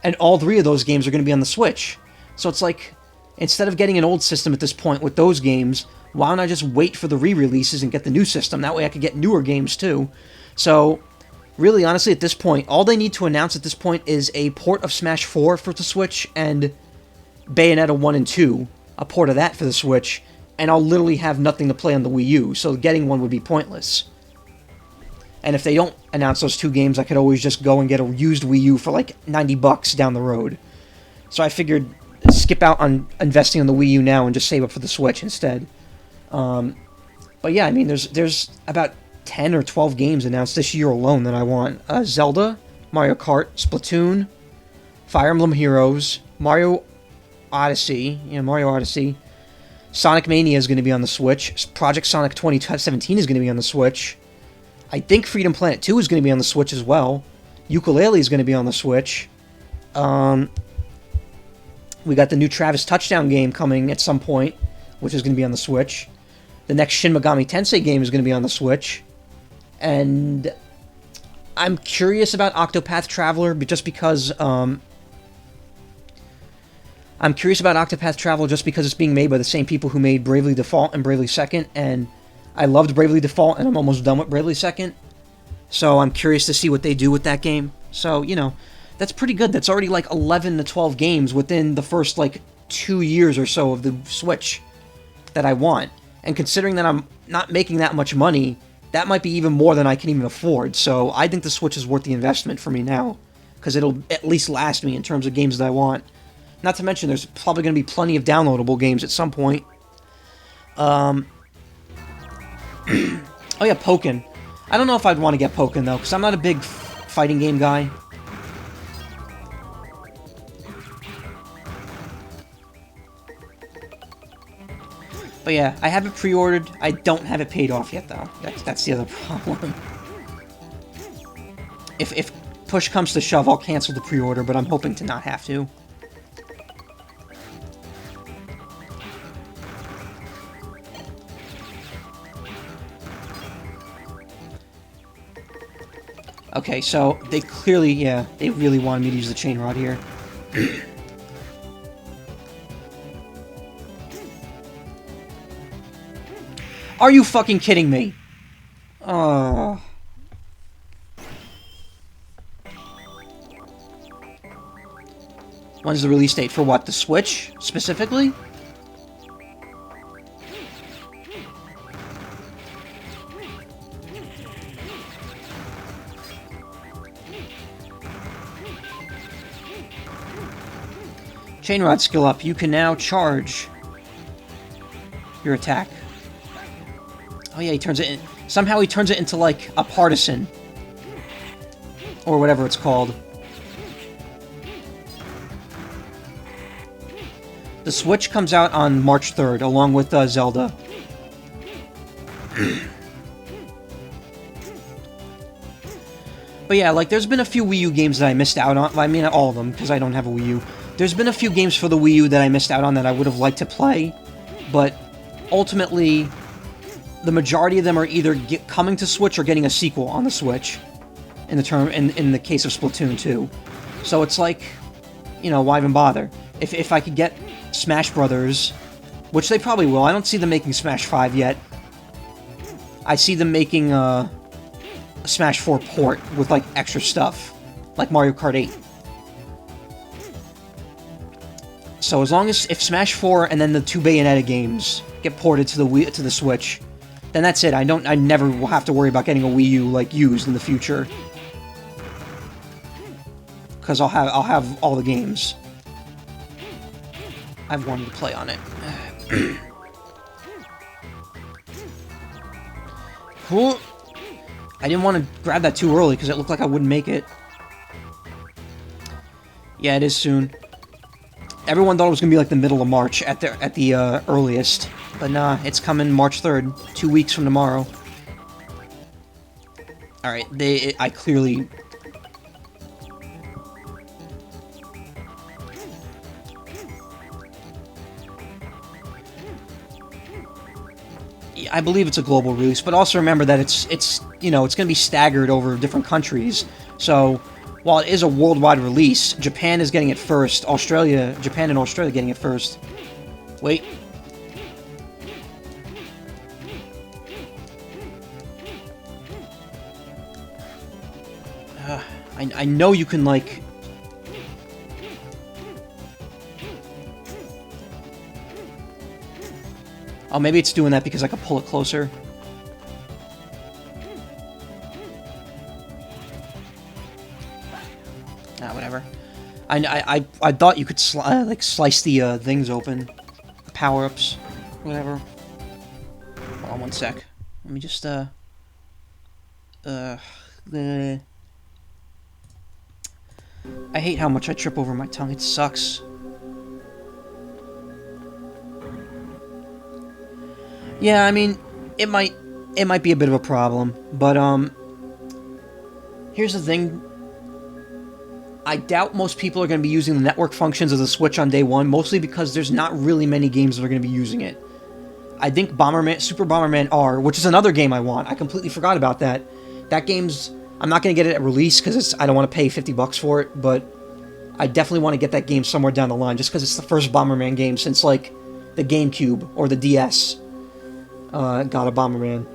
And all three of those games are going to be on the Switch. So it's like, instead of getting an old system at this point with those games, why don't I just wait for the re-releases and get the new system? That way I could get newer games too. So, really, honestly, at this point, all they need to announce at this point is a port of Smash 4 for the Switch and Bayonetta 1 and 2, a port of that for the Switch, and I'll literally have nothing to play on the Wii U, so getting one would be pointless. And if they don't announce those two games, I could always just go and get a used Wii U for like $90 down the road. So I figured skip out on investing on the Wii U now and just save up for the Switch instead. But yeah, I mean, there's about 10 or 12 games announced this year alone that I want. Zelda, Mario Kart, Splatoon, Fire Emblem Heroes, Mario Odyssey, Sonic Mania is going to be on the Switch, Project Sonic 2017 is going to be on the Switch, I think Freedom Planet 2 is going to be on the Switch as well. Yooka-Laylee is going to be on the Switch. We got the new Travis Touchdown game coming at some point, which is going to be on the Switch. The next Shin Megami Tensei game is going to be on the Switch. And I'm curious about Octopath Traveler, but just because... I'm curious about Octopath Traveler just because it's being made by the same people who made Bravely Default and Bravely Second, and I loved Bravely Default, and I'm almost done with Bravely Second. So I'm curious to see what they do with that game. So, you know, that's pretty good. That's already like 11 to 12 games within the first, like, 2 years or so of the Switch that I want. And considering that I'm not making that much money, that might be even more than I can even afford. So I think the Switch is worth the investment for me now, because it'll at least last me in terms of games that I want. Not to mention, there's probably going to be plenty of downloadable games at some point. Oh yeah, Pokken. I don't know if I'd want to get Pokken, though, because I'm not a big fighting game guy. But yeah, I have it pre-ordered. I don't have it paid off yet, though. That's the other problem. If push comes to shove, I'll cancel the pre-order, but I'm hoping to not have to. Okay, so they clearly, yeah, they really wanted me to use the chain rod here. Are you fucking kidding me? Oh. When's the release date for what? The Switch, specifically? Chain rod skill up. You can now charge your attack. Oh yeah, he turns it in. Somehow he turns it into like a partisan. Or whatever it's called. The Switch comes out on March 3rd, along with Zelda. But yeah, like, there's been a few Wii U games that I missed out on. I mean, not all of them, because I don't have a Wii U. There's been a few games for the Wii U that I missed out on that I would have liked to play. But, ultimately, the majority of them are either coming to Switch or getting a sequel on the Switch. In the case of Splatoon 2. So it's like, you know, why even bother? If I could get Smash Brothers, which they probably will. I don't see them making Smash 5 yet. I see them making a Smash 4 port with like extra stuff, like Mario Kart 8. So as long as if Smash 4 and then the 2 Bayonetta games get ported to the Switch, then that's it. I never will have to worry about getting a Wii U like used in the future, because I'll have all the games I've wanted to play on it. Cool. I didn't want to grab that too early because it looked like I wouldn't make it. Yeah, it is soon. Everyone thought it was gonna be like the middle of March at the earliest, but nah, it's coming March 3rd, 2 weeks from tomorrow. All right, I clearly. I believe it's a global release, but also remember that it's you know, it's going to be staggered over different countries. So while it is a worldwide release, Japan is getting it first. Japan and Australia getting it first. Wait. I know you can like. Oh, maybe it's doing that because I could pull it closer. Ah, whatever. I thought you could like slice the things open, power-ups, whatever. Hold on one sec. Let me just I hate how much I trip over my tongue. It sucks. Yeah, I mean, it might be a bit of a problem, but here's the thing. I doubt most people are going to be using the network functions of the Switch on day one, mostly because there's not really many games that are going to be using it. I think Super Bomberman R, which is another game I want. I completely forgot about that. That game's... I'm not going to get it at release because I don't want to pay $50 for it, but I definitely want to get that game somewhere down the line, just because it's the first Bomberman game since, like, the GameCube or the DS. Got a Bomberman.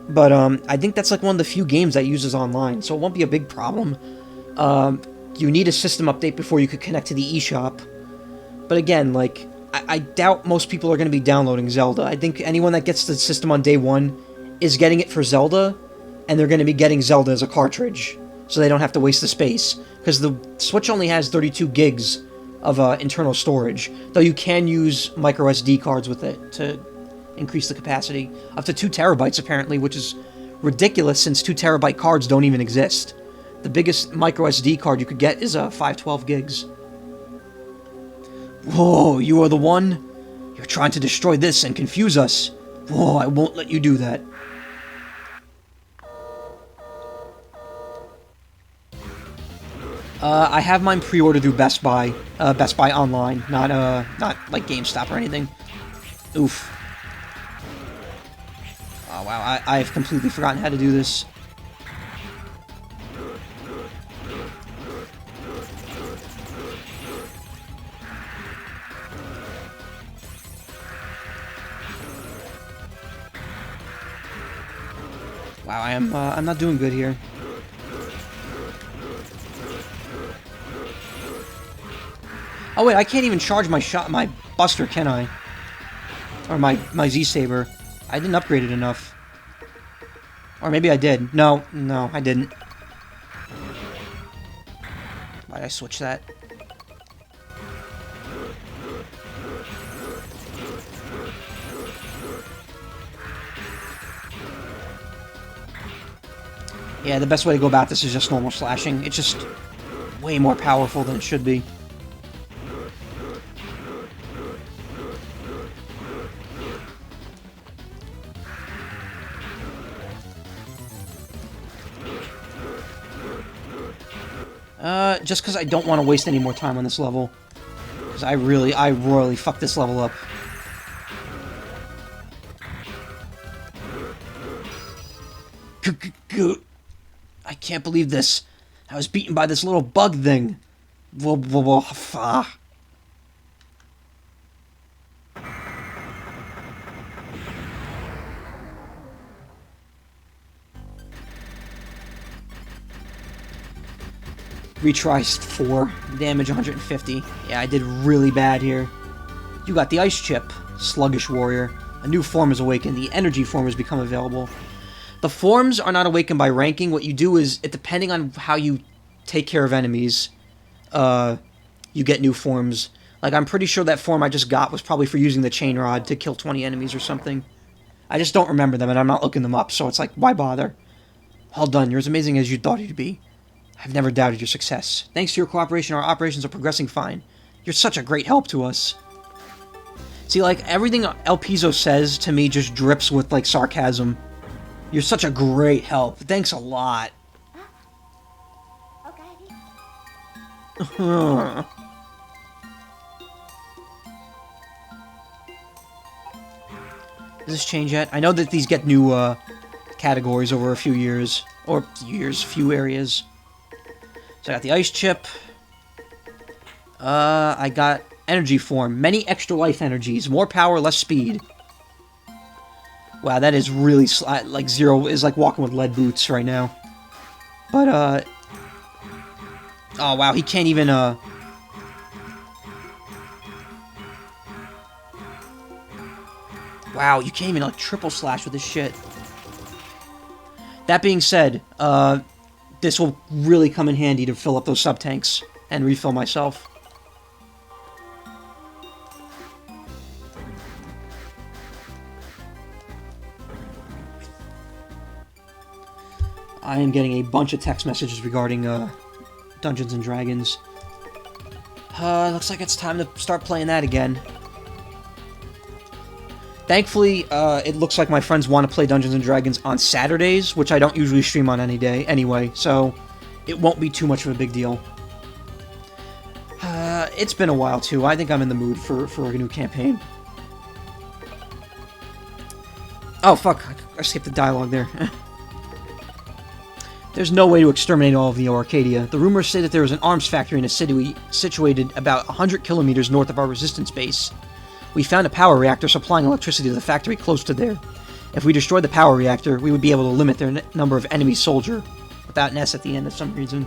But, I think that's, like, one of the few games that uses online, so it won't be a big problem. You need a system update before you could connect to the eShop. But again, like, I doubt most people are going to be downloading Zelda. I think anyone that gets the system on day one is getting it for Zelda, and they're going to be getting Zelda as a cartridge, so they don't have to waste the space. Because the Switch only has 32 gigs of internal storage, though you can use micro SD cards with it to increase the capacity. Up to 2 terabytes, apparently, which is ridiculous since 2 terabyte cards don't even exist. The biggest micro SD card you could get is 512 gigs. Whoa, you are the one? You're trying to destroy this and confuse us. Whoa, I won't let you do that. I have mine pre-ordered through Best Buy Online, not like GameStop or anything. Oof. Oh wow, I've completely forgotten how to do this. Wow, I'm not doing good here. Oh wait, I can't even charge my Buster, can I? Or my Z-Saber. I didn't upgrade it enough. Or maybe I did. No, I didn't. Why'd I switch that? Yeah, the best way to go about this is just normal slashing. It's just way more powerful than it should be. Just because I don't want to waste any more time on this level. Because I royally fucked this level up. I can't believe this. I was beaten by this little bug thing. Retries 4. Damage 150. Yeah, I did really bad here. You got the Ice Chip. Sluggish Warrior. A new form is awakened. The Energy form has become available. The forms are not awakened by ranking. What you do is, depending on how you take care of enemies, you get new forms. Like, I'm pretty sure that form I just got was probably for using the Chain Rod to kill 20 enemies or something. I just don't remember them, and I'm not looking them up, so it's like, why bother? Well done. You're as amazing as you thought you'd be. I've never doubted your success. Thanks to your cooperation, our operations are progressing fine. You're such a great help to us. See, like, everything El Piso says to me just drips with, like, sarcasm. You're such a great help. Thanks a lot. Does this change yet? I know that these get new categories over a few years. Or few areas. So I got the Ice Chip. I got Energy Form. Many extra life energies. More power, less speed. Wow, that is really... like, Zero is like walking with lead boots right now. But, oh, wow, he can't even, Wow, you can't even, like, triple slash with this shit. That being said, this will really come in handy to fill up those sub-tanks and refill myself. I am getting a bunch of text messages regarding, Dungeons and Dragons. Looks like it's time to start playing that again. Thankfully, it looks like my friends want to play Dungeons and Dragons on Saturdays, which I don't usually stream on any day anyway, so it won't be too much of a big deal. It's been a while, too. I think I'm in the mood for a new campaign. Oh, fuck. I skipped the dialogue there. There's no way to exterminate all of Neo Arcadia. The rumors say that there is an arms factory in a city situated about 100 kilometers north of our resistance base. We found a power reactor supplying electricity to the factory close to there. If we destroyed the power reactor, we would be able to limit their number of enemy soldier. Without an S at the end, for some reason.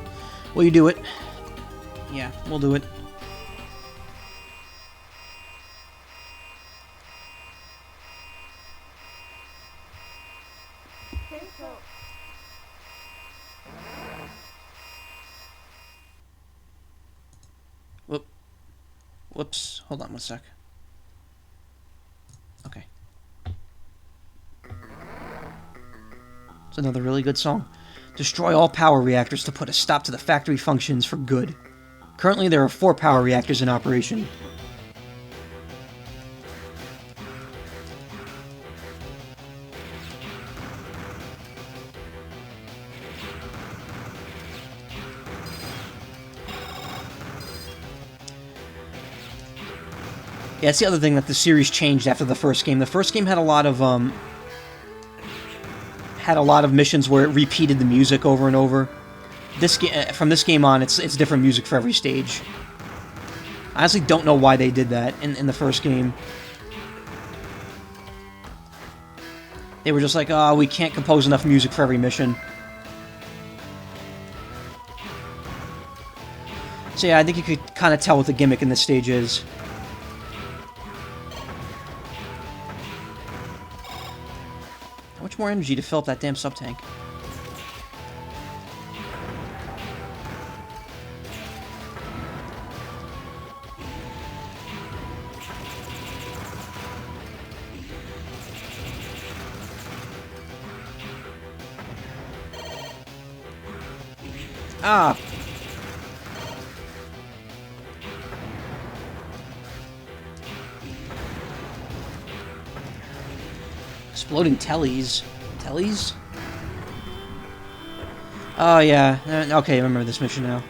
Will you do it? Yeah, we'll do it. Whoops. Hold on one sec. Okay. It's another really good song. Destroy all power reactors to put a stop to the factory functions for good. Currently, there are 4 power reactors in operation. Yeah, that's the other thing that the series changed after the first game. The first game had a lot of missions where it repeated the music over and over. From this game on, it's different music for every stage. I honestly don't know why they did that in the first game. They were just like, oh, we can't compose enough music for every mission. So yeah, I think you could kind of tell what the gimmick in this stage is. How much more energy to fill up that damn sub-tank? Ah! Exploding tellies. Tellies? Oh, yeah. Okay, I remember this mission now.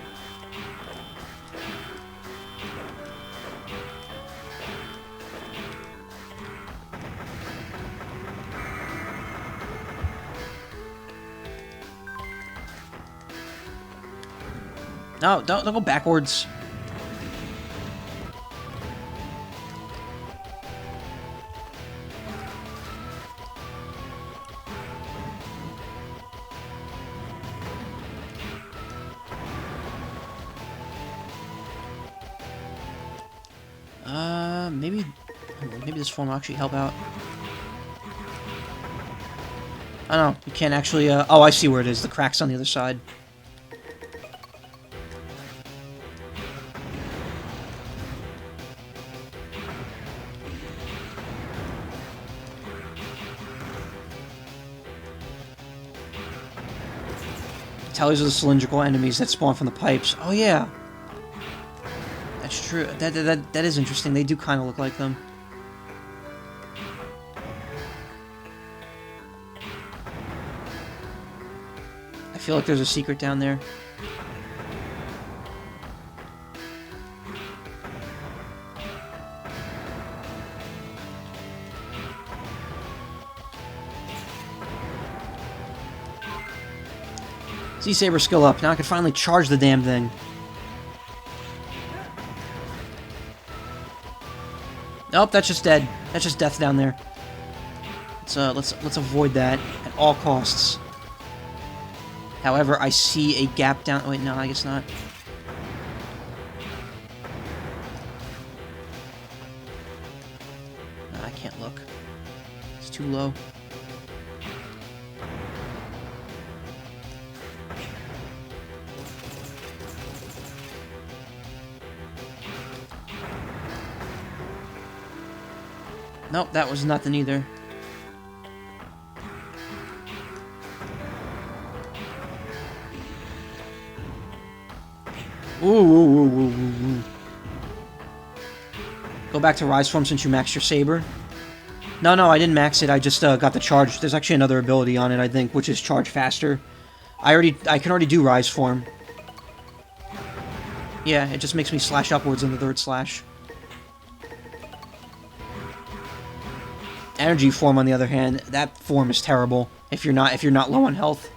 No, don't go backwards. Maybe this form will actually help out. I don't know. You can't actually, oh, I see where it is. The crack's on the other side. These are the cylindrical enemies that spawn from the pipes. Oh, yeah. That's true. That is interesting. They do kind of look like them. I feel like there's a secret down there. Z-Saber skill up. Now I can finally charge the damn thing. Nope, that's just dead. That's just death down there. Let's avoid that at all costs. However, I see a gap down. Oh, wait, no, I guess not. No, I can't look. It's too low. Nope, that was nothing either. Ooh. Go back to Rise Form since you maxed your Saber. No, I didn't max it. I just got the charge. There's actually another ability on it, I think, which is charge faster. I can already do Rise Form. Yeah, it just makes me slash upwards in the third slash. Energy form, on the other hand, that form is terrible if you're not low on health.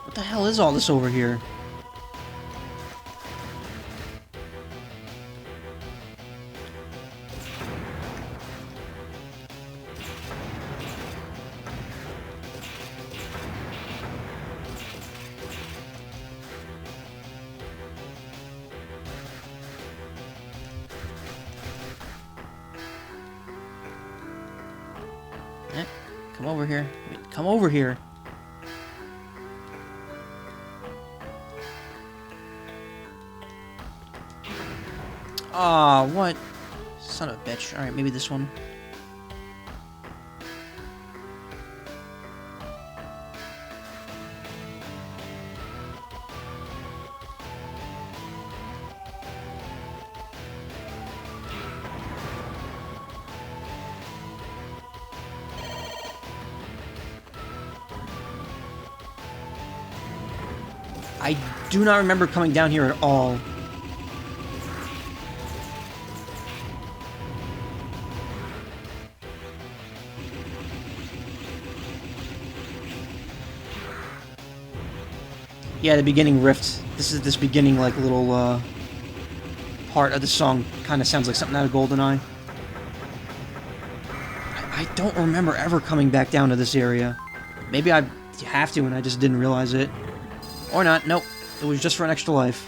What the hell is all this over here? Come over here. Come over here. Aw, what? Son of a bitch. Alright, maybe this one. I do not remember coming down here at all. Yeah, the beginning rift. This beginning, like, little, part of the song kind of sounds like something out of GoldenEye. I don't remember ever coming back down to this area. Maybe I have to and I just didn't realize it. Or not. Nope. It was just for an extra life.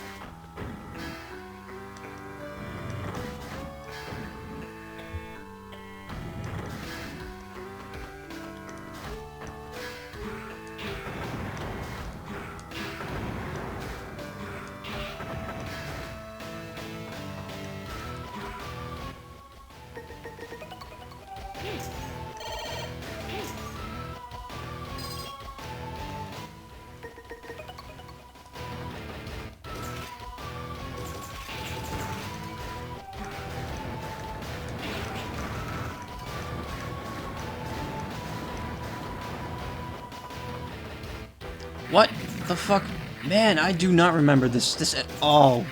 What the fuck? Man, I do not remember this at all.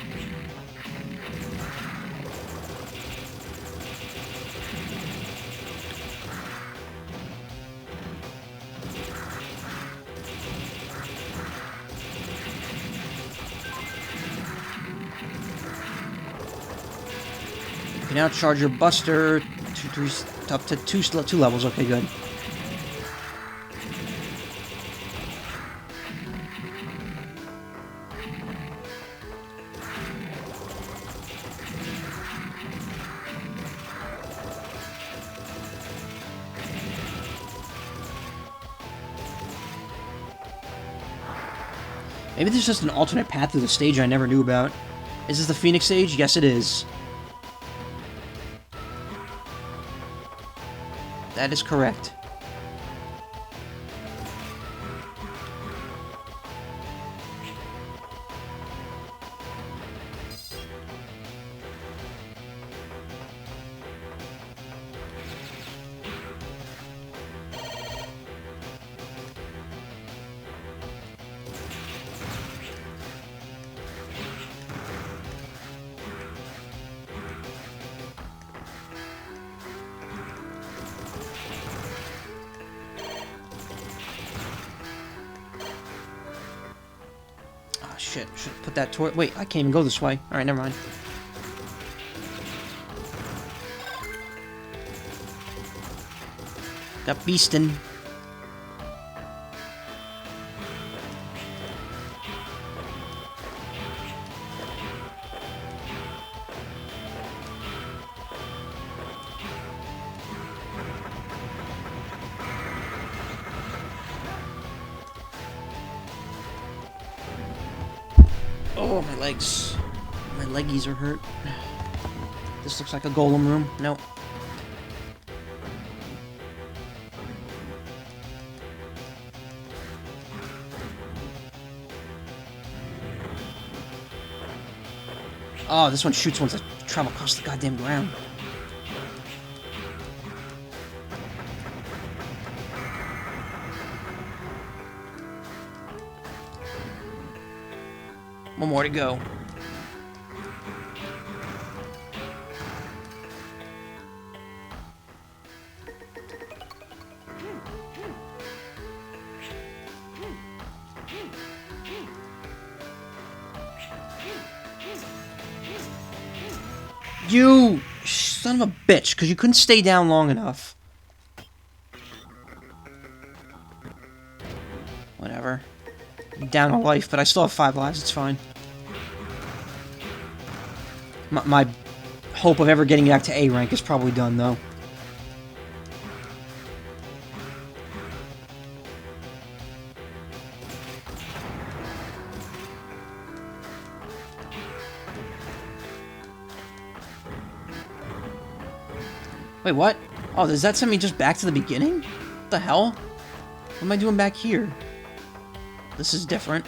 You can now charge your Buster up to two levels. Okay, good. Maybe there's just an alternate path to the stage I never knew about. Is this the Phoenix stage? Yes, it is. That is correct. Shit, should put that toward. Wait, I can't even go this way. Alright, never mind. Got Beastin'. Oh, my legs. My leggies are hurt. This looks like a golem room. Nope. Oh, this one shoots ones that travel across the goddamn ground. One more to go. You son of a bitch, because you couldn't stay down long enough. Whatever. I'm down a life, but I still have 5 lives. It's fine. My hope of ever getting back to A rank is probably done, though. Wait, what? Oh, does that send me just back to the beginning? What the hell? What am I doing back here? This is different.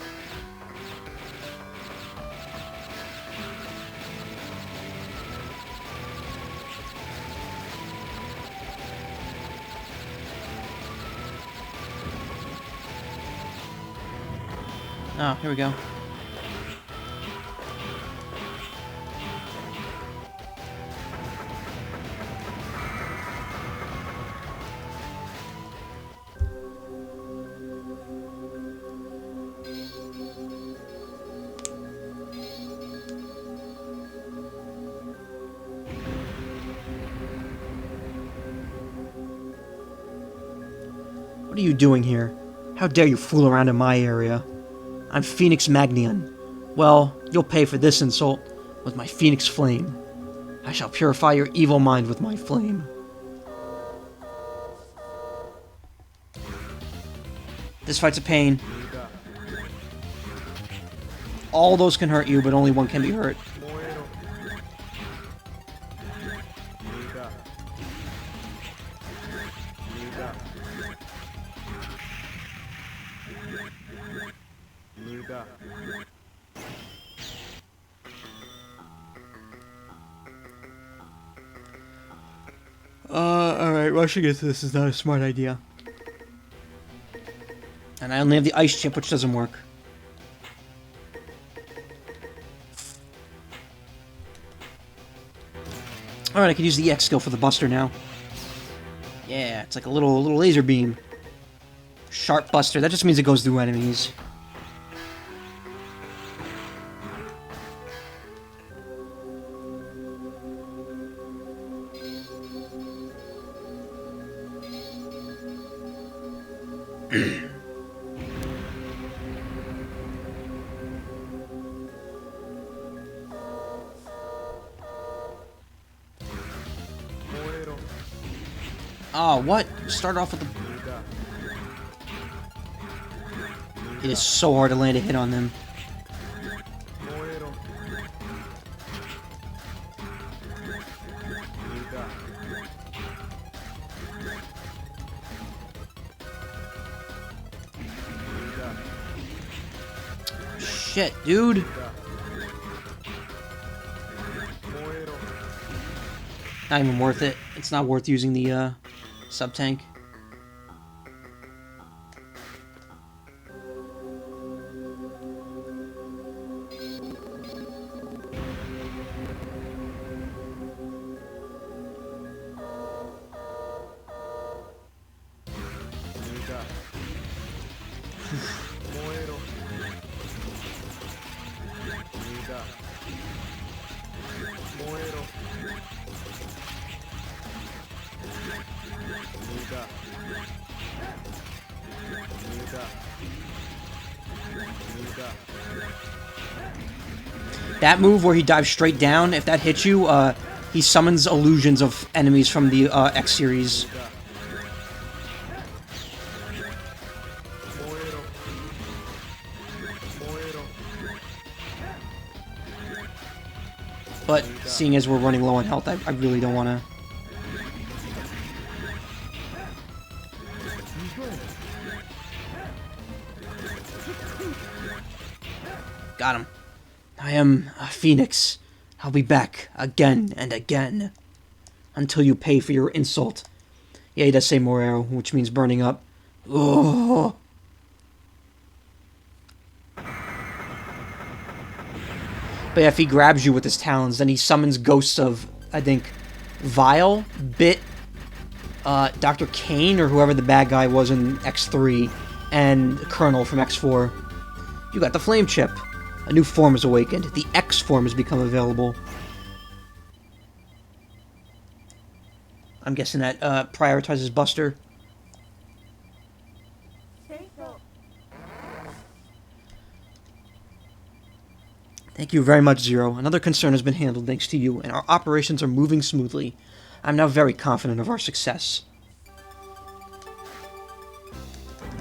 Oh, here we go. What are you doing here? How dare you fool around in my area? I'm Phoenix Magnion. Well, you'll pay for this insult with my Phoenix Flame. I shall purify your evil mind with my flame. This fight's a pain. All those can hurt you, but only one can be hurt. Alright, rushing into this is not a smart idea. And I only have the ice chip, which doesn't work. Alright, I can use the EX skill for the Buster now. Yeah, it's like a little laser beam. Sharp Buster. That just means it goes through enemies. Oh, what? Start off with the... It is so hard to land a hit on them. Shit, dude. Not even worth it. It's not worth using the sub-tank. That move where he dives straight down, if that hits you, he summons illusions of enemies from the X series. But seeing as we're running low on health, I really don't want to. Got him. I am a phoenix. I'll be back again and again. Until you pay for your insult. Yeah, he does say Morero, which means burning up. Oh. But yeah, if he grabs you with his talons, then he summons ghosts of, I think, Vile, Bit, Dr. Kane, or whoever the bad guy was in X3, and Colonel from X4. You got the flame chip. A new form is awakened. The X form has become available. I'm guessing that prioritizes Buster. Thank you very much, Zero. Another concern has been handled thanks to you, and our operations are moving smoothly. I'm now very confident of our success.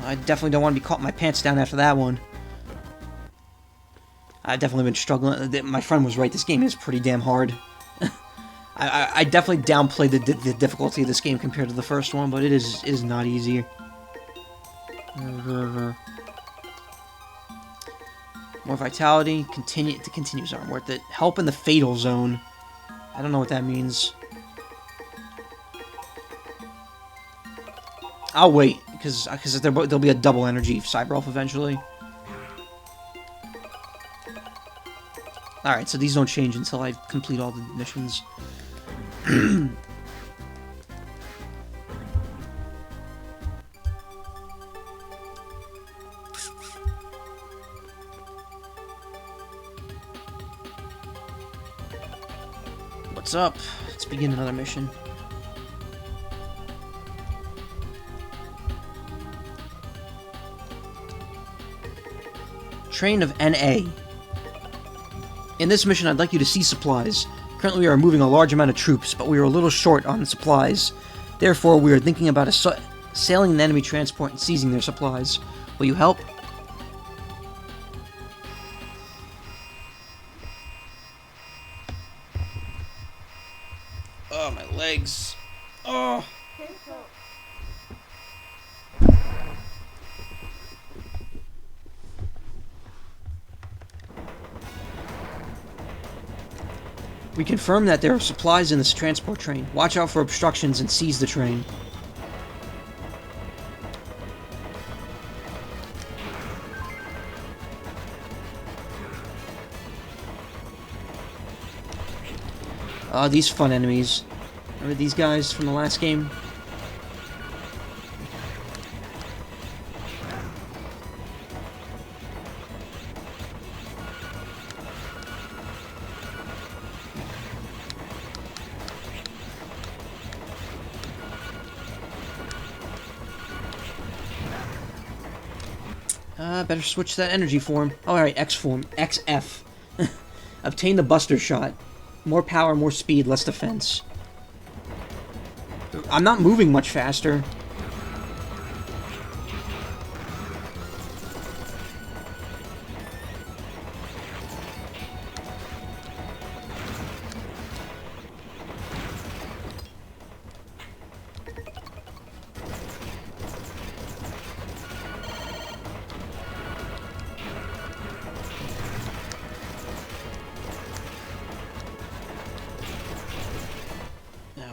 I definitely don't want to be caught my pants down after that one. I've definitely been struggling. My friend was right, this game is pretty damn hard. I definitely downplayed the difficulty of this game compared to the first one, but it is not easy. More vitality, continues aren't worth it. Help in the fatal zone. I don't know what that means. I'll wait, because there'll be a double energy Cyber Elf eventually. Alright, so these don't change until I complete all the missions. What's up? Let's begin another mission. Train of NA. In this mission, I'd like you to see supplies. Currently, we are moving a large amount of troops, but we are a little short on supplies. Therefore, we are thinking about sailing an enemy transport and seizing their supplies. Will you help? Oh, my legs. Oh. We confirm that there are supplies in this transport train. Watch out for obstructions and seize the train. These fun enemies. Remember these guys from the last game? Better switch to that energy form. Oh, alright, X form. XF. Obtain the Buster Shot. More power, more speed, less defense. I'm not moving much faster.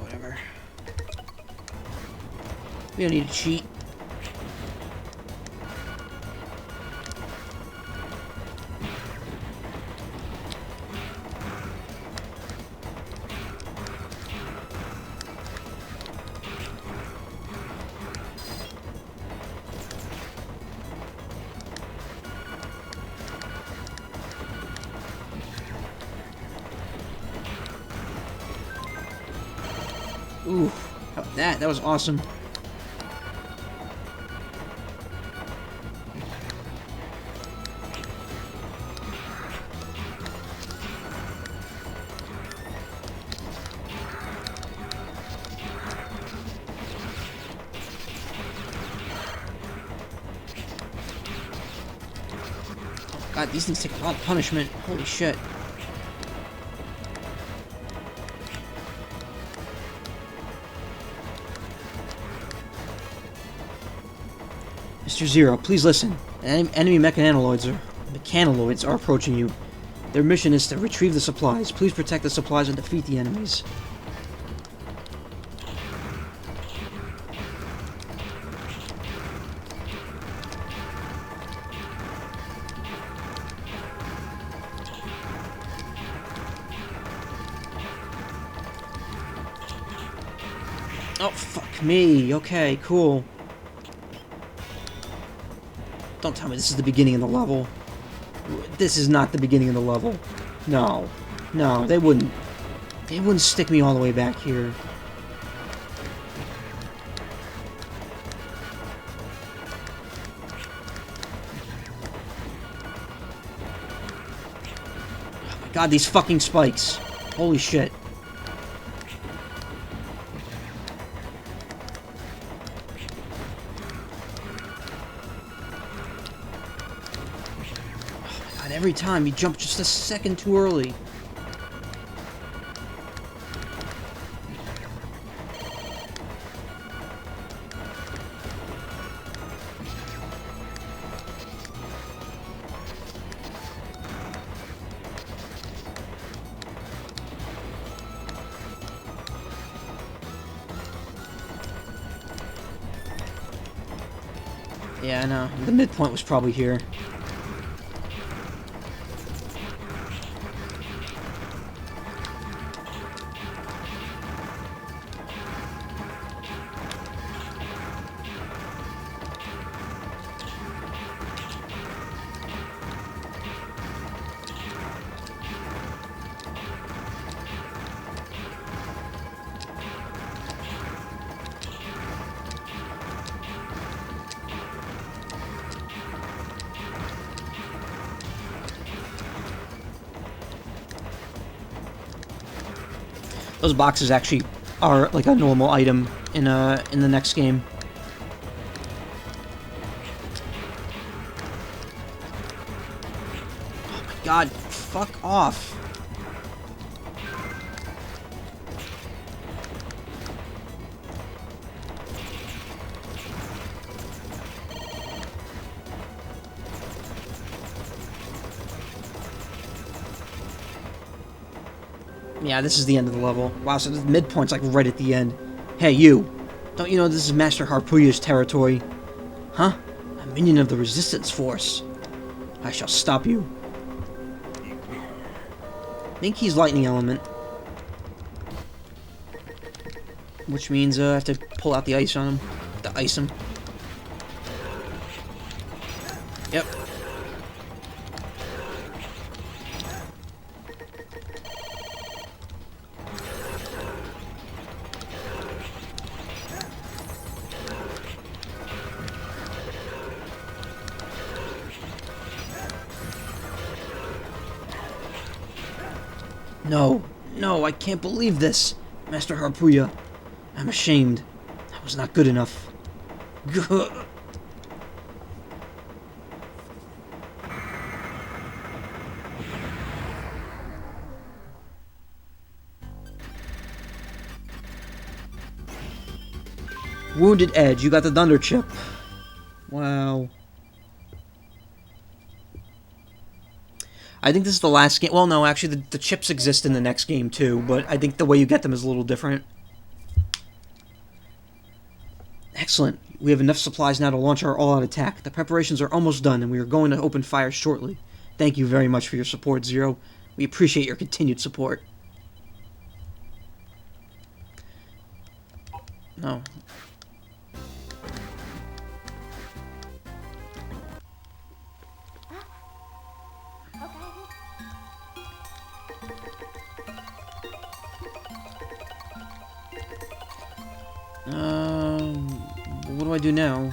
Whatever. We don't need to cheat. Ooh, how about that? That was awesome. God, these things take a lot of punishment. Holy shit. Mr. Zero, please listen. Enemy mechanaloids are approaching you. Their mission is to retrieve the supplies. Please protect the supplies and defeat the enemies. Oh, fuck me. Okay, cool. Don't tell me this is the beginning of the level. This is not the beginning of the level. No. No, they wouldn't. They wouldn't stick me all the way back here. Oh my god, these fucking spikes. Holy shit. Every time you jump just a second too early. Yeah, I know. The midpoint was probably here. Those boxes actually are like a normal item in the next game. Oh my god, fuck off. Yeah, this is the end of the level. Wow, so the midpoint's like right at the end. Hey, you! Don't you know this is Master Harpuyu's territory? Huh? A minion of the Resistance Force. I shall stop you. Think he's Lightning Element. which means I have to pull out the ice on him. To ice him. Yep. No, no, I can't believe this, Master Harpuya. I'm ashamed. That was not good enough. Wounded Edge, you got the Thunder Chip. Wow. I think this is the last game. Well, no, actually, the chips exist in the next game, too, but I think the way you get them is a little different. Excellent. We have enough supplies now to launch our all-out attack. The preparations are almost done, and we are going to open fire shortly. Thank you very much for your support, Zero. We appreciate your continued support. No. What do I do now?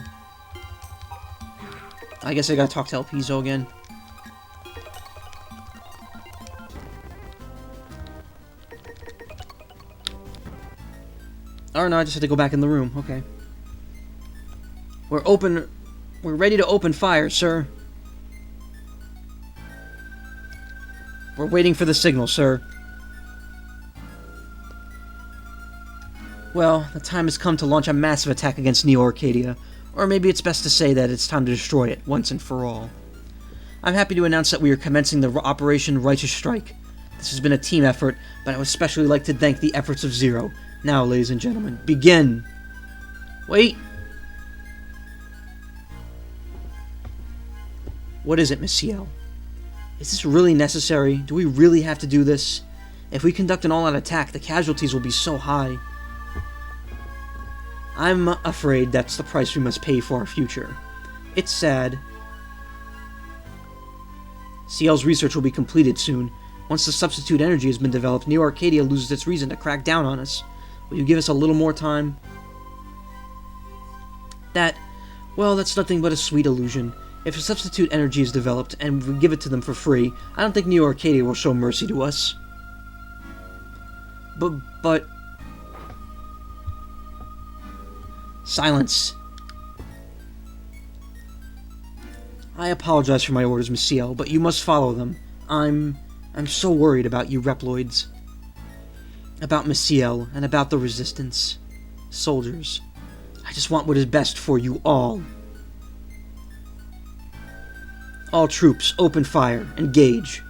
I guess I gotta talk to El Piso again. Oh no, I just had to go back in the room. Okay. We're ready to open fire, sir. We're waiting for the signal, sir. Well, the time has come to launch a massive attack against Neo Arcadia, or maybe it's best to say that it's time to destroy it, once and for all. I'm happy to announce that we are commencing the Operation Righteous Strike. This has been a team effort, but I would especially like to thank the efforts of Zero. Now, ladies and gentlemen, begin! Wait! What is it, Miss Ciel? Is this really necessary? Do we really have to do this? If we conduct an all-out attack, the casualties will be so high. I'm afraid that's the price we must pay for our future. It's sad. Ciel's research will be completed soon. Once the substitute energy has been developed, Neo Arcadia loses its reason to crack down on us. Will you give us a little more time? Well, that's nothing but a sweet illusion. If a substitute energy is developed, and we give it to them for free, I don't think Neo Arcadia will show mercy to us. But... Silence. I apologize for my orders, Miss Ciel, but you must follow them. I'm so worried about you Reploids. About Miss Ciel, and about the Resistance. Soldiers. I just want what is best for you all. All troops, open fire. Engage.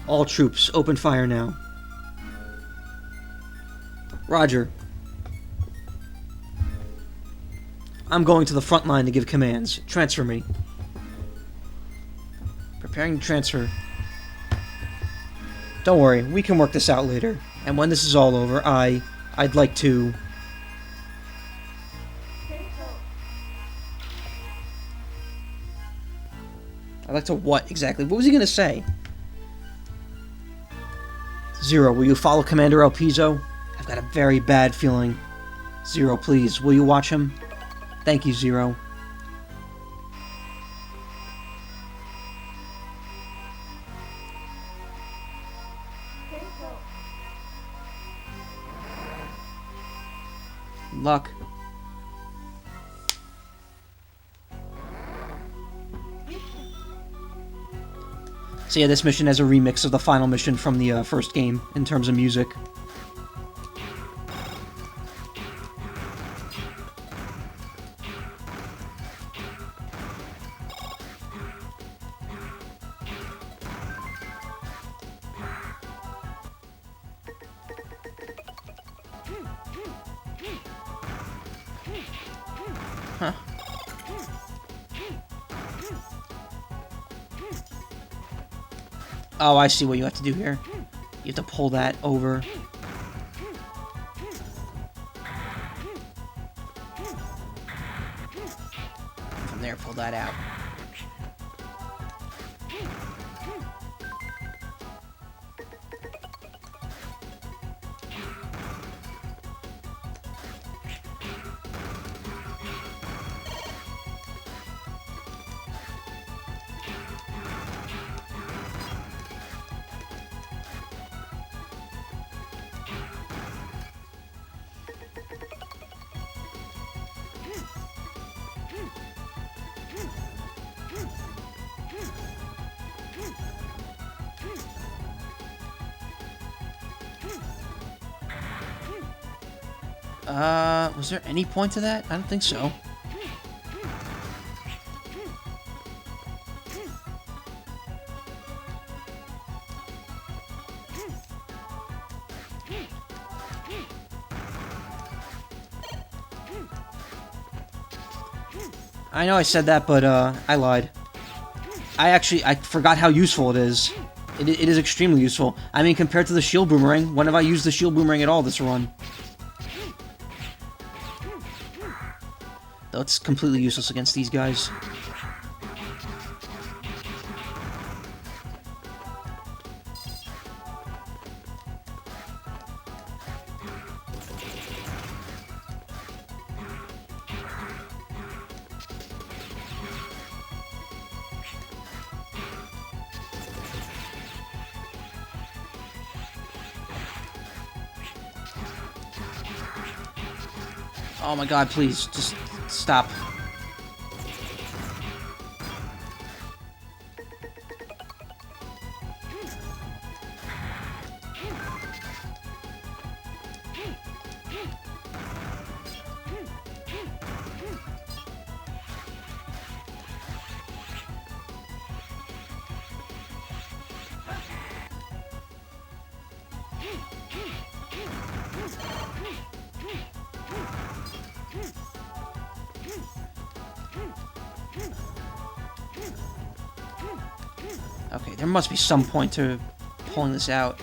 All troops, open fire now. Roger. I'm going to the front line to give commands. Transfer me. Preparing to transfer. Don't worry, we can work this out later. And when this is all over, I'd like to... I'd like to what, exactly? What was he gonna say? Zero, will you follow Commander El Piso? I've got a very bad feeling. Zero, please, will you watch him? Thank you, Zero. Luck. So yeah, this mission has a remix of the final mission from the first game in terms of music. Huh. Oh, I see what you have to do here. You have to pull that over. Was there any point to that? I don't think so. I know I said that, but, I lied. I forgot how useful it is. It is extremely useful. I mean, compared to the shield boomerang, when have I used the shield boomerang at all this run? Though it's completely useless against these guys. Oh my god, please, just stop. Okay, there must be some point to pulling this out.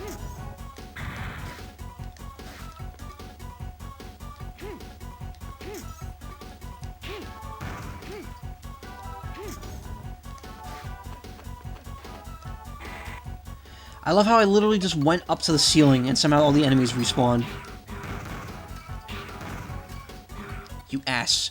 I love how I literally just went up to the ceiling and somehow all the enemies respawn. You ass.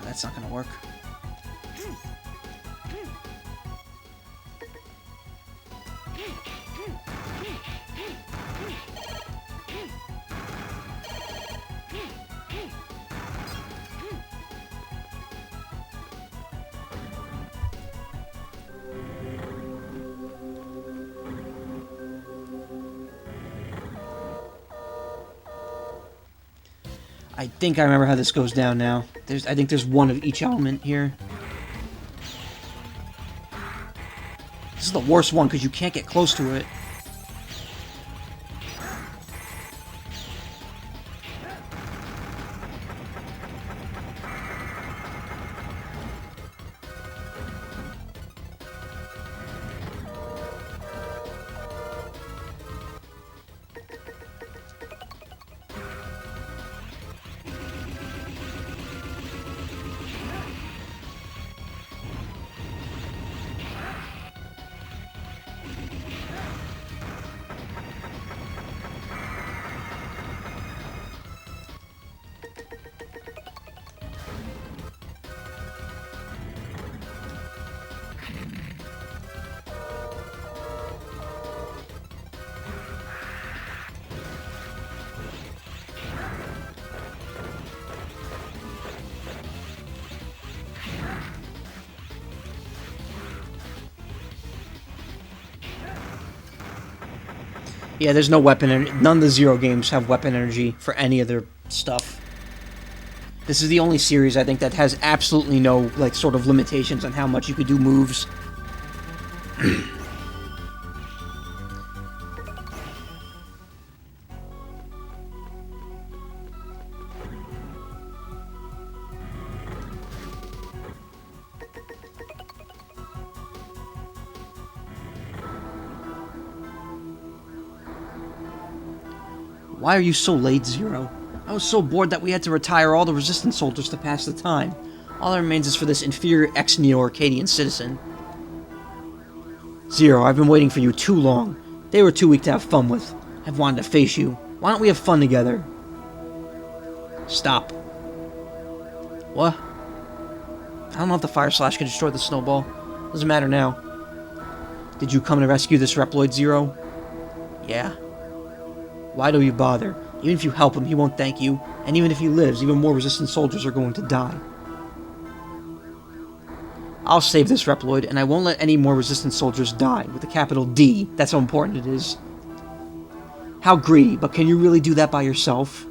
That's not gonna work. I think I remember how this goes down now. I think there's one of each element here. This is the worst one because you can't get close to it. Yeah, there's no weapon. None of the Zero games have weapon energy for any of their stuff. This is the only series, I think, that has absolutely no, like, sort of limitations on how much you could do moves. Why are you so late, Zero? I was so bored that we had to retire all the Resistance soldiers to pass the time. All that remains is for this inferior ex-Neo-Arcadian citizen. Zero, I've been waiting for you too long. They were too weak to have fun with. I've wanted to face you. Why don't we have fun together? Stop. What? I don't know if the Fire Slash can destroy the snowball. Doesn't matter now. Did you come to rescue this Reploid, Zero? Yeah. Why do you bother? Even if you help him, he won't thank you. And even if he lives, even more Resistance soldiers are going to die. I'll save this Reploid, and I won't let any more Resistance soldiers die, with a capital D. That's how important it is. How greedy, but can you really do that by yourself?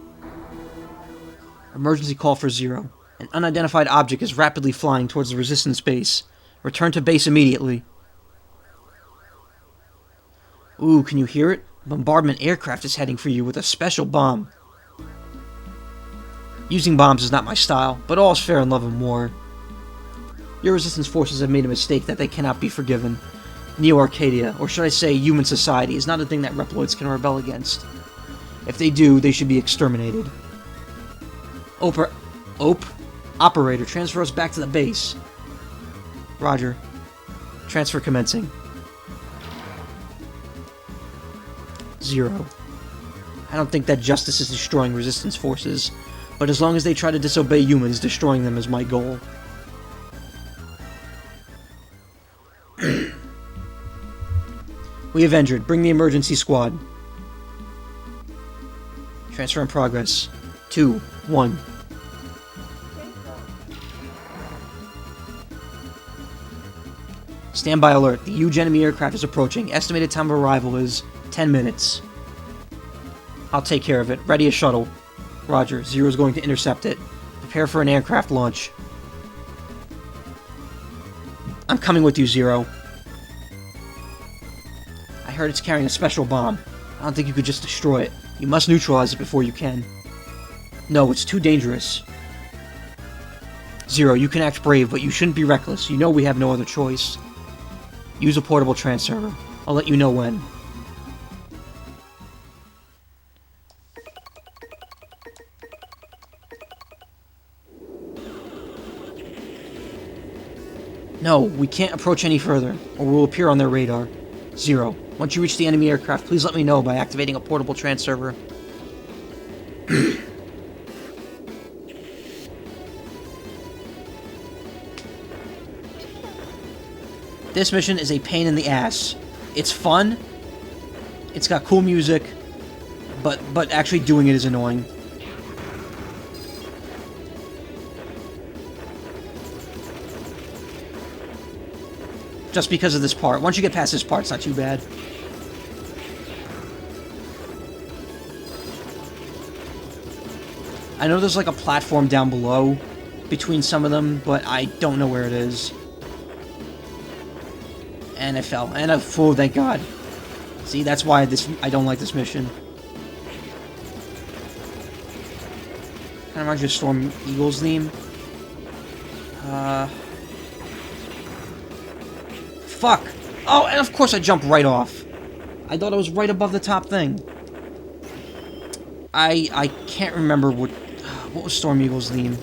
Emergency call for Zero. An unidentified object is rapidly flying towards the Resistance base. Return to base immediately. Ooh, can you hear it? A bombardment aircraft is heading for you with a special bomb. Using bombs is not my style, but all is fair in love and war. Your Resistance forces have made a mistake that they cannot be forgiven. Neo-Arcadia, or should I say human society, is not a thing that Reploids can rebel against. If they do, they should be exterminated. Operator, transfer us back to the base. Roger. Transfer commencing. Zero. I don't think that justice is destroying Resistance forces, but as long as they try to disobey humans, destroying them is my goal. We have entered. Bring the emergency squad. Transfer in progress. 2, 1. Standby alert. The huge enemy aircraft is approaching. Estimated time of arrival is 10 minutes. I'll take care of it. Ready a shuttle. Roger. Zero's going to intercept it. Prepare for an aircraft launch. I'm coming with you, Zero. I heard it's carrying a special bomb. I don't think you could just destroy it. You must neutralize it before you can. No, it's too dangerous. Zero, you can act brave, but you shouldn't be reckless. You know we have no other choice. Use a portable transfer. I'll let you know when. No, we can't approach any further, or we'll appear on their radar. Zero, once you reach the enemy aircraft, please let me know by activating a portable transfer. This mission is a pain in the ass. It's fun. It's got cool music, but actually doing it is annoying. Just because of this part. Once you get past this part, it's not too bad. I know there's like a platform down below between some of them, but I don't know where it is. And I fell. And I flew, thank God. See, that's why I don't like this mission. Kind of reminds you of Storm Eagle's theme. Fuck! Oh, and of course I jumped right off. I thought I was right above the top thing. I can't remember what was Storm Eagle's theme.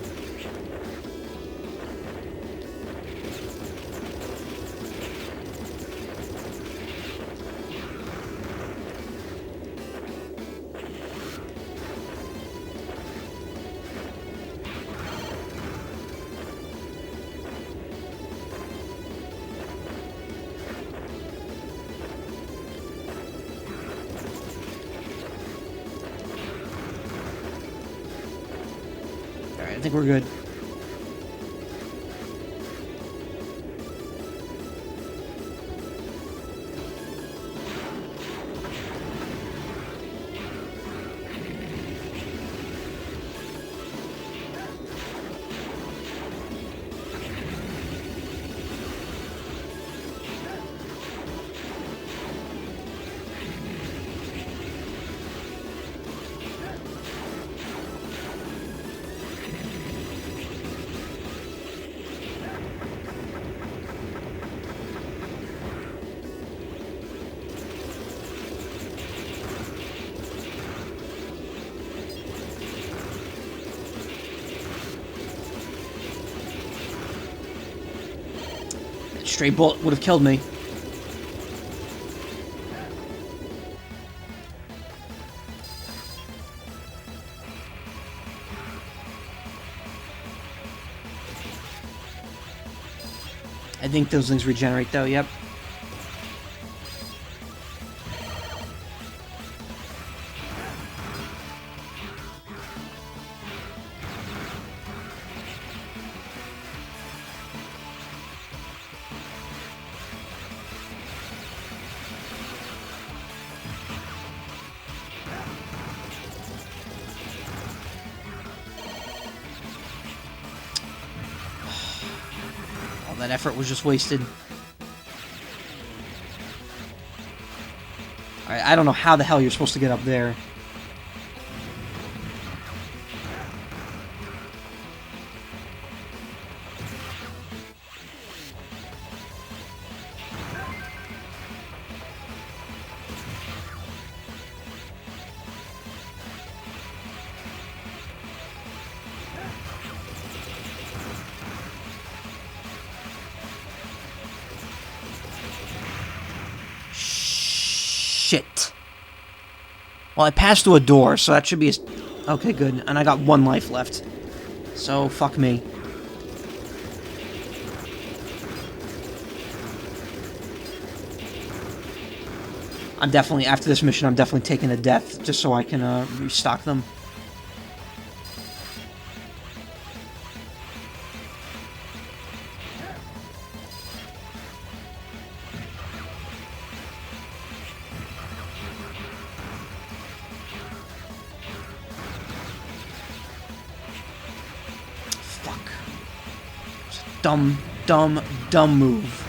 I think we're good. Stray bullet would have killed me. I think those things regenerate, though, yep. That effort was just wasted. Alright, I don't know how the hell you're supposed to get up there. Shit. Well, I passed through a door, so that should be a... Okay, good. And I got 1 life left. So, fuck me. I'm definitely... After this mission, I'm definitely taking a death, just so I can, restock them. Dumb move.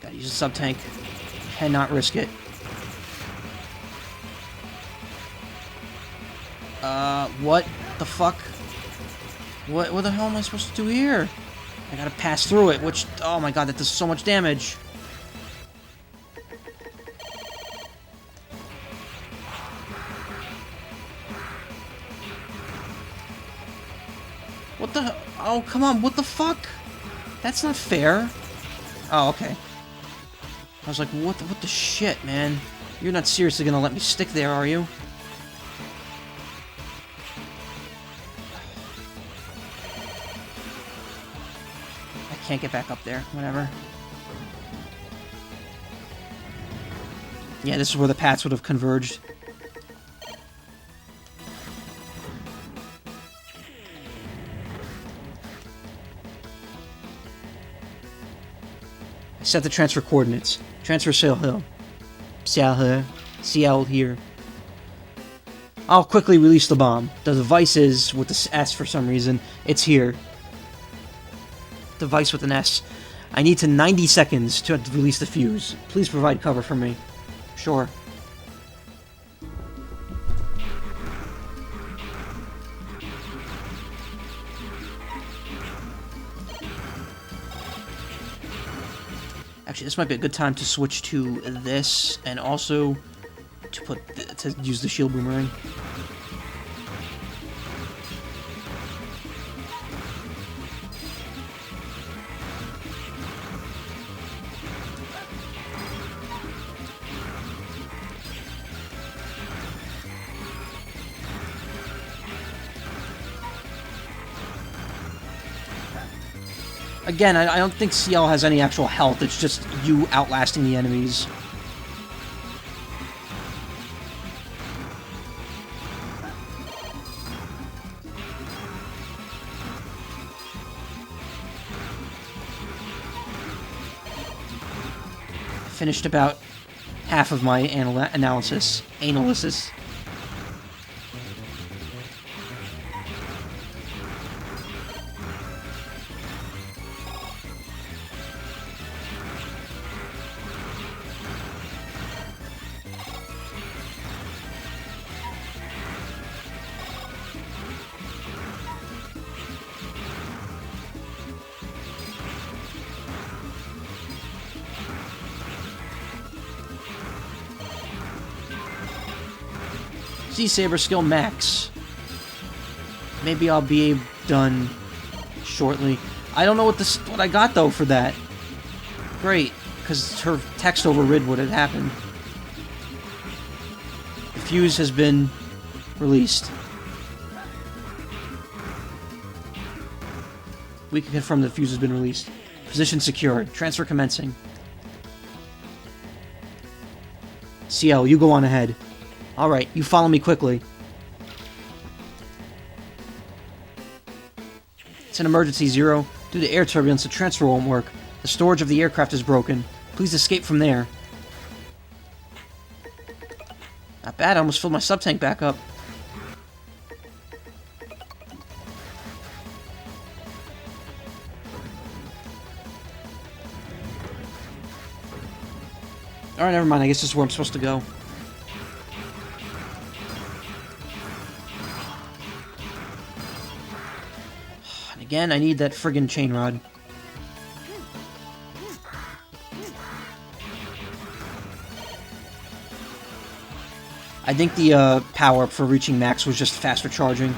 Gotta use a sub-tank. Cannot risk it. What the fuck? What the hell am I supposed to do here? I gotta pass through it, which... Oh my god, that does so much damage. What the... Oh, come on, what the fuck? That's not fair. Oh, okay. I was like, what the shit, man? You're not seriously gonna let me stick there, are you? I can't get back up there. Whatever. Yeah, this is where the paths would have converged. Set the transfer coordinates. Transfer Sail Hill. Sail here. I'll quickly release the bomb. The device is with the S for some reason. It's here. Device with an S. I need to 90 seconds to release the fuse. Please provide cover for me. Sure. Actually, this might be a good time to switch to this, and also to use the shield boomerang. Again, I don't think CL has any actual health, it's just you outlasting the enemies. I finished about half of my analysis. Z-Saber skill max. Maybe I'll be done shortly. I don't know what I got though for that. Great, because her text overrid what had happened. The fuse has been released. We can confirm the fuse has been released. Position secured. Transfer commencing. CL, you go on ahead. Alright, you follow me quickly. It's an emergency, Zero. Due to air turbulence, the transfer won't work. The storage of the aircraft is broken. Please escape from there. Not bad, I almost filled my sub-tank back up. Alright, never mind. I guess this is where I'm supposed to go. And again, I need that friggin' chain rod. I think the power-up for reaching max was just faster charging.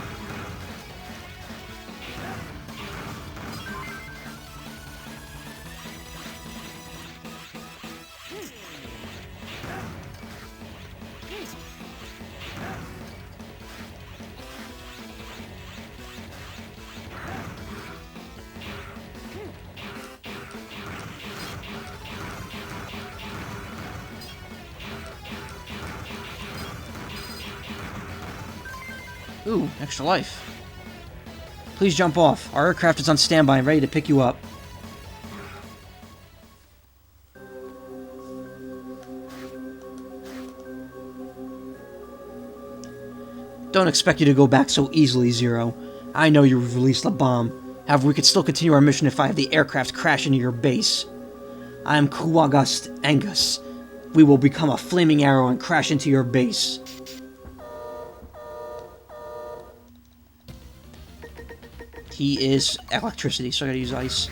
Ooh, extra life. Please jump off. Our aircraft is on standby and ready to pick you up. Don't expect you to go back so easily, Zero. I know you've released the bomb. However, we could still continue our mission if I have the aircraft crash into your base. I am Kuwagast Angus. We will become a flaming arrow and crash into your base. He is electricity, so I gotta use ice.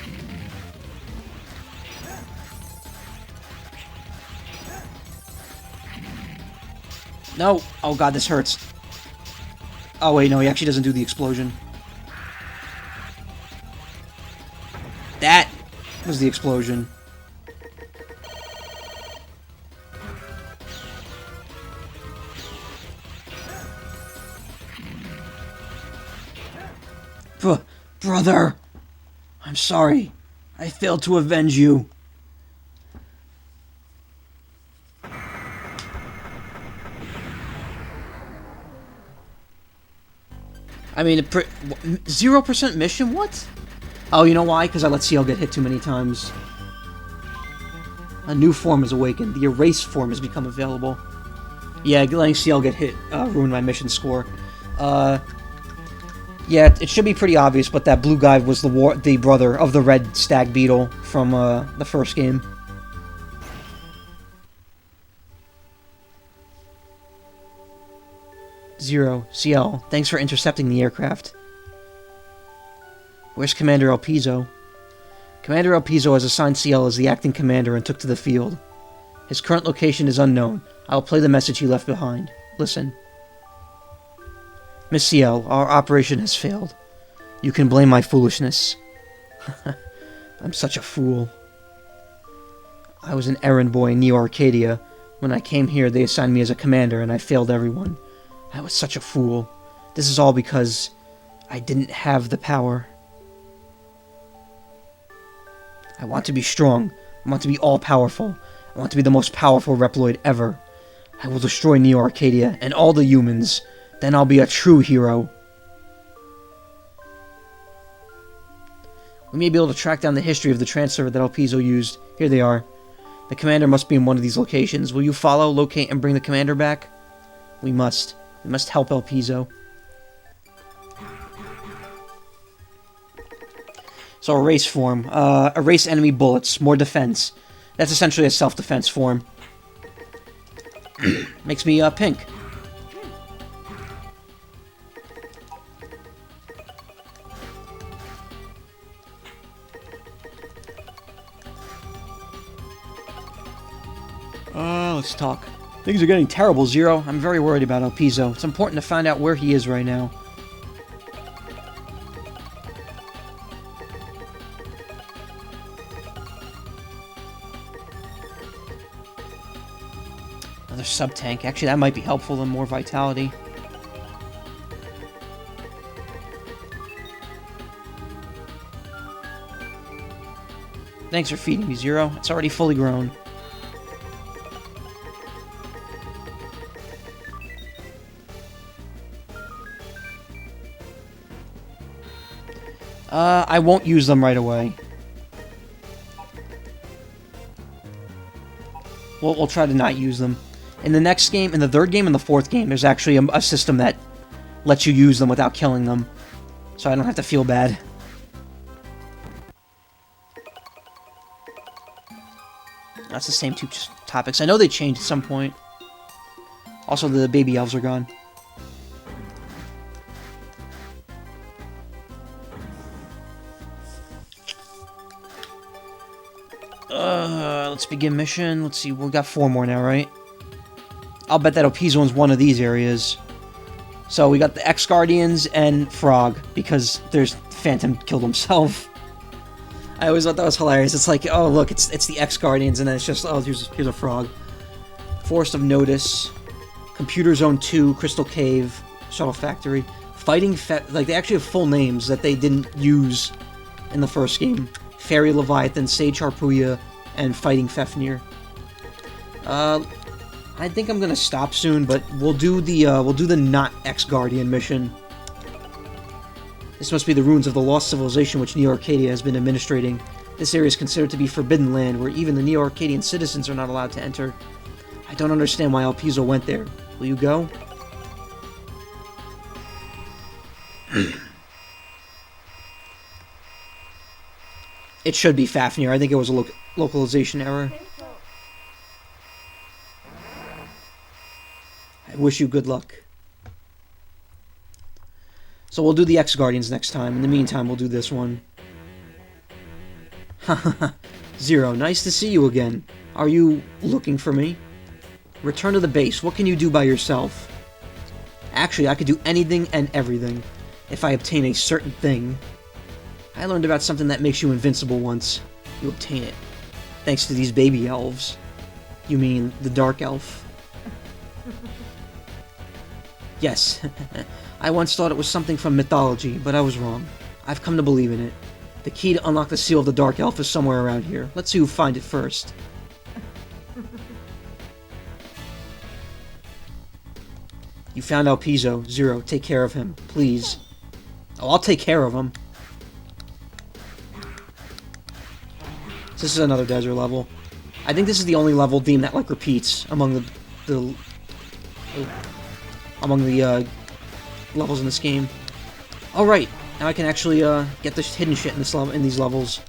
No! Oh god, this hurts. Oh wait, no, he actually doesn't do the explosion. That was the explosion. Brother! I'm sorry. I failed to avenge you. I mean, 0% mission? What? Oh, you know why? Because I let CL get hit too many times. A new form is awakened. The erase form has become available. Yeah, letting CL get hit ruined my mission score. Yeah, it should be pretty obvious, but that blue guy was the brother of the red stag beetle from the first game. Zero, CL, thanks for intercepting the aircraft. Where's Commander Elpizo? Commander Elpizo has assigned CL as the acting commander and took to the field. His current location is unknown. I will play the message he left behind. Listen. Miss CL, our operation has failed. You can blame my foolishness. I'm such a fool. I was an errand boy in Neo Arcadia. When I came here, they assigned me as a commander, and I failed everyone. I was such a fool. This is all because I didn't have the power. I want to be strong. I want to be all-powerful. I want to be the most powerful Reploid ever. I will destroy Neo Arcadia and all the humans. Then I'll be a true hero. We may be able to track down the history of the transfer that Elpizo used. Here they are. The commander must be in one of these locations. Will you follow, locate, and bring the commander back? We must. We must help Elpizo. So, erase form. Erase enemy bullets. More defense. That's essentially a self-defense form. Makes me, pink. Let's talk. Things are getting terrible, Zero. I'm very worried about Elpizo. It's important to find out where he is right now. Another sub-tank. Actually, that might be helpful than more vitality. Thanks for feeding me, Zero. It's already fully grown. I won't use them right away. We'll try to not use them. In the next game, in the third game and the fourth game, there's actually a system that lets you use them without killing them. So I don't have to feel bad. That's the same two topics. I know they changed at some point. Also, the baby elves are gone. Let's begin mission. Let's see, we got 4 more now, right? I'll bet that Elpizo's one of these areas. So we got the X-Guardians and Frog, because there's Phantom killed himself. I always thought that was hilarious. It's like, oh look, it's the X-Guardians, and then it's just, oh, here's a frog. Forest of Notice, Computer Zone 2, Crystal Cave, Shuttle Factory, Fighting like they actually have full names that they didn't use in the first game. Fairy Leviathan, Sage Harpuya, and Fighting Fafnir. I think I'm gonna stop soon, but we'll do the not X-Guardian mission. This must be the ruins of the lost civilization which Neo-Arcadia has been administrating. This area is considered to be forbidden land, where even the Neo-Arcadian citizens are not allowed to enter. I don't understand why Elpizo went there. Will you go? It should be Fafnir. I think it was a localization error. I wish you good luck. So we'll do the X-Guardians next time. In the meantime, we'll do this one. Hahaha. Zero, nice to see you again. Are you looking for me? Return to the base. What can you do by yourself? Actually, I could do anything and everything if I obtain a certain thing. I learned about something that makes you invincible once. You obtain it. Thanks to these baby elves. You mean the Dark Elf? Yes. I once thought it was something from mythology, but I was wrong. I've come to believe in it. The key to unlock the seal of the Dark Elf is somewhere around here. Let's see who finds it first. You found Elpizo. Zero, take care of him. Please. Oh, I'll take care of him. This is another desert level. I think this is the only level theme that, like, repeats among the levels in this game. All right, now I can actually get this hidden shit in this level, in these levels.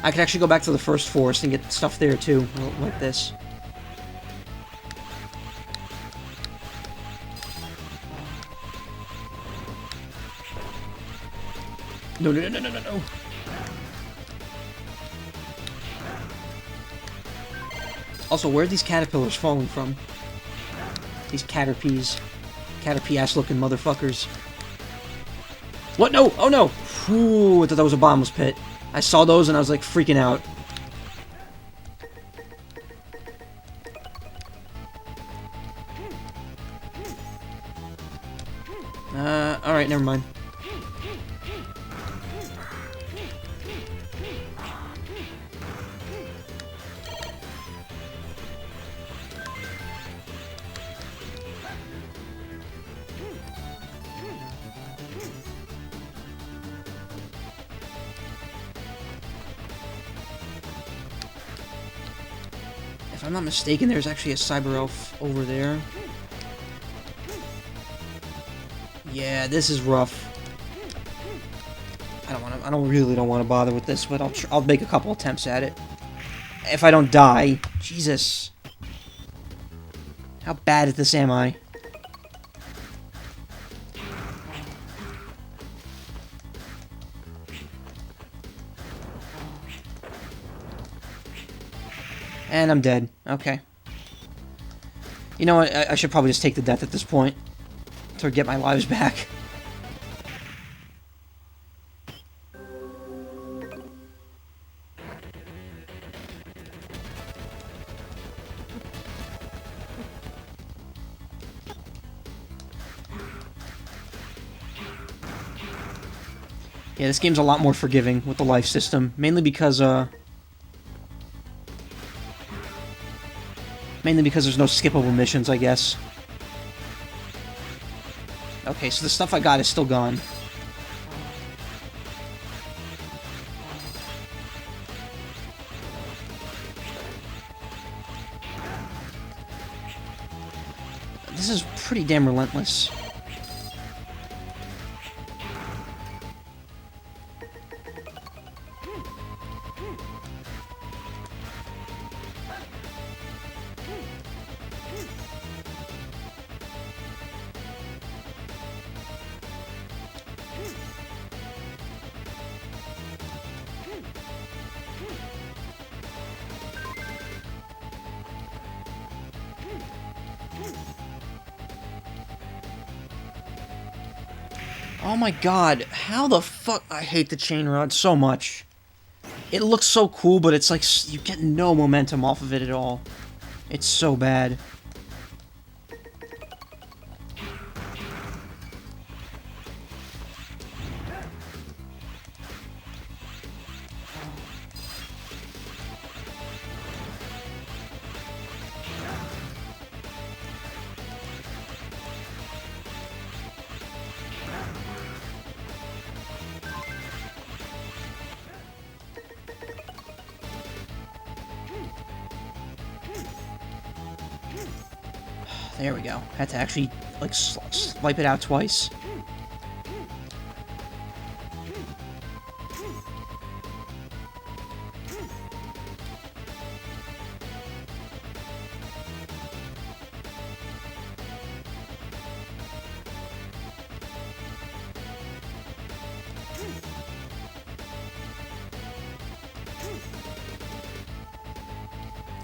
I could actually go back to the first forest and get stuff there too, like this. No, no, no, no, no, no, no. Also, where are these caterpillars falling from? These caterpies. Caterpie-ass looking motherfuckers. What? No! Oh no! Ooh, I thought that was a bottomless pit. I saw those and I was like freaking out. Alright, never mind. If I'm not mistaken, there's actually a Cyber Elf over there. Yeah, this is rough. I really don't want to bother with this, but I'll make a couple attempts at it. If I don't die, Jesus. How bad at this am I? And I'm dead. Okay. You know what? I should probably just take the death at this point to get my lives back. Yeah, this game's a lot more forgiving with the life system, mainly because there's no skippable missions, I guess. Okay, so the stuff I got is still gone. This is pretty damn relentless. Oh my god, how the fuck... I hate the chain rod so much. It looks so cool, but it's like you get no momentum off of it at all. It's so bad. There we go. Had to actually, like, swipe it out twice.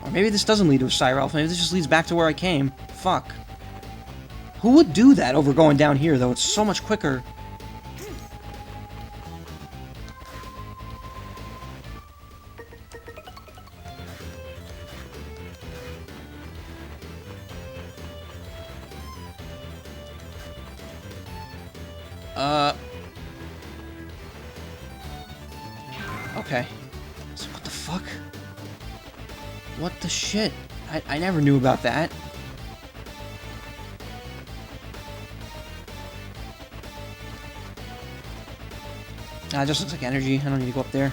Or maybe this doesn't lead to a Cyrelf. Maybe this just leads back to where I came. Fuck. Who would do that over going down here, though? It's so much quicker. Okay. So what the fuck? What the shit? I never knew about that. It just looks like energy. I don't need to go up there.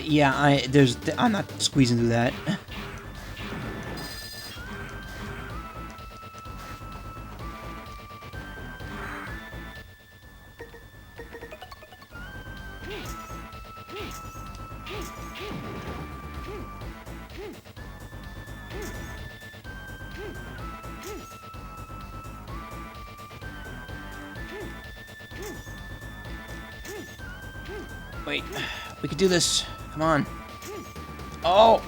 Yeah, I'm not squeezing through that. Wait, we could do this. Come on. Oh!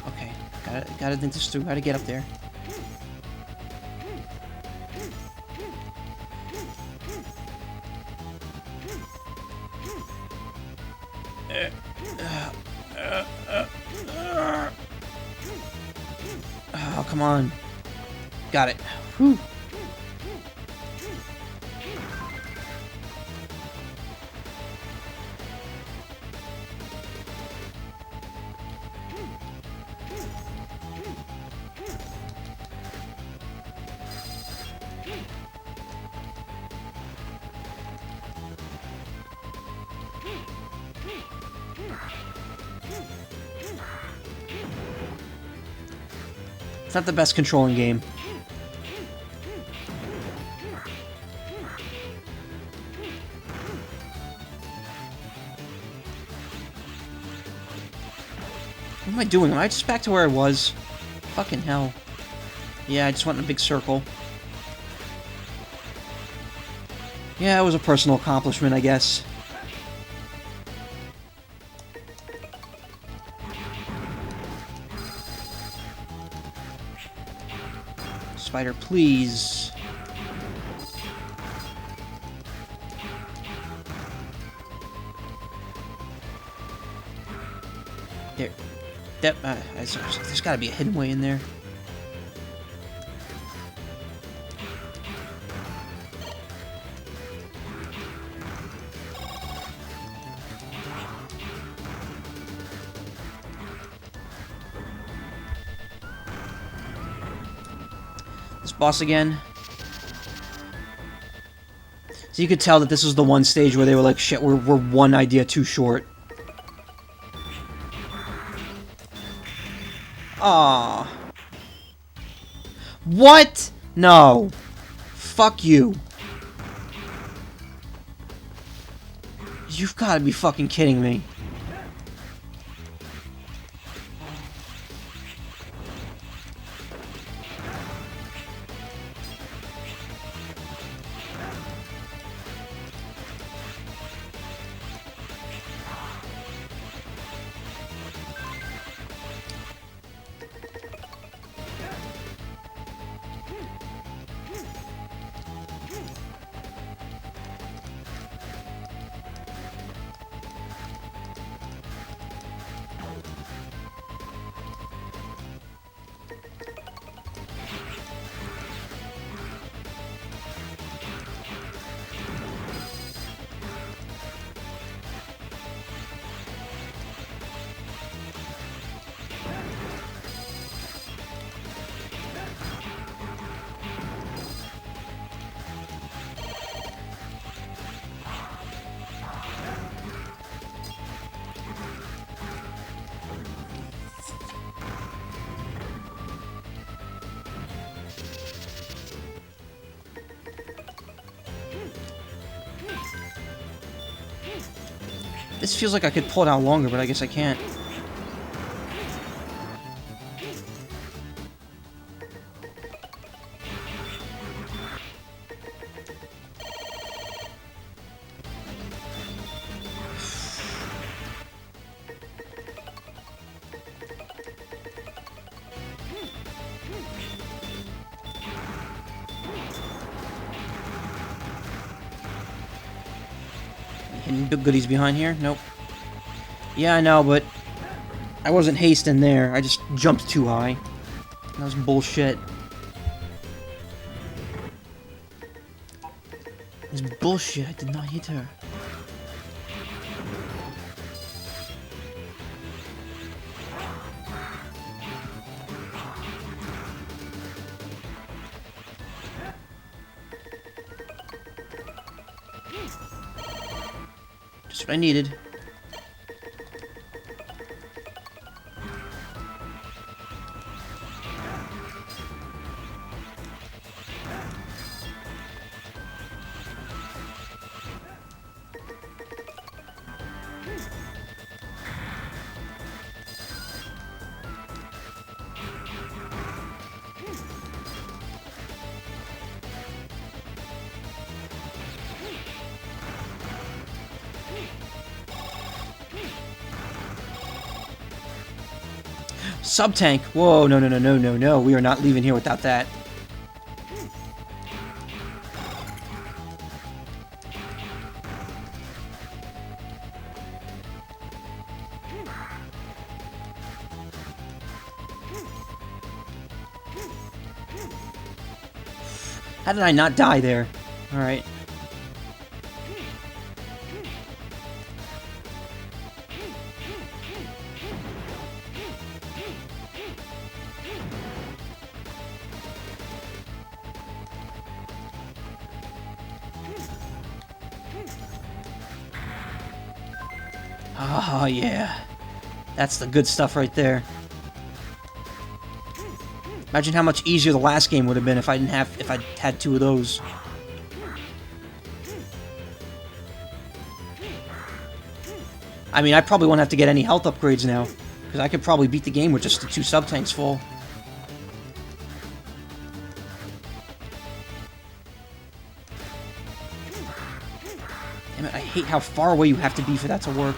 Okay, gotta think this through. Gotta get up there. Oh, come on. Got it. Whew. It's not the best controlling game. What am I doing? Am I just back to where I was? Fucking hell. Yeah, I just went in a big circle. Yeah, it was a personal accomplishment, I guess. Spider, please. There. There's gotta be a hidden way in there. This boss again. So you could tell that this was the one stage where they were like, shit, we're one idea too short. Aww. What? No. Fuck you. You've got to be fucking kidding me. This feels like I could pull it out longer, but I guess I can't. Any goodies behind here? Nope. Yeah, I know, but I wasn't hasting there. I just jumped too high. That was bullshit. It was bullshit. I did not hit her. Just what I needed. Sub-tank! Whoa, no, no, no, no, no, no. We are not leaving here without that. How did I not die there? Alright. Oh, yeah. That's the good stuff right there. Imagine how much easier the last game would have been if I had two of those. I mean, I probably won't have to get any health upgrades now, because I could probably beat the game with just the 2 sub-tanks full. Damn it, I hate how far away you have to be for that to work.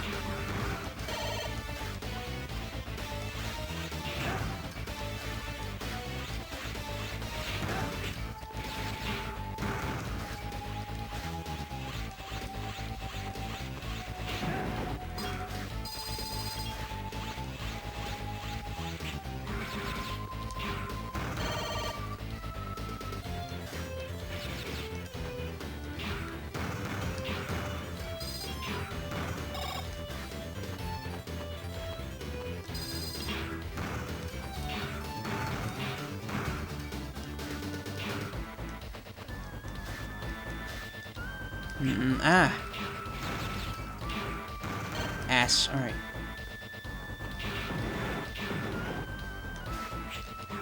Ass, alright.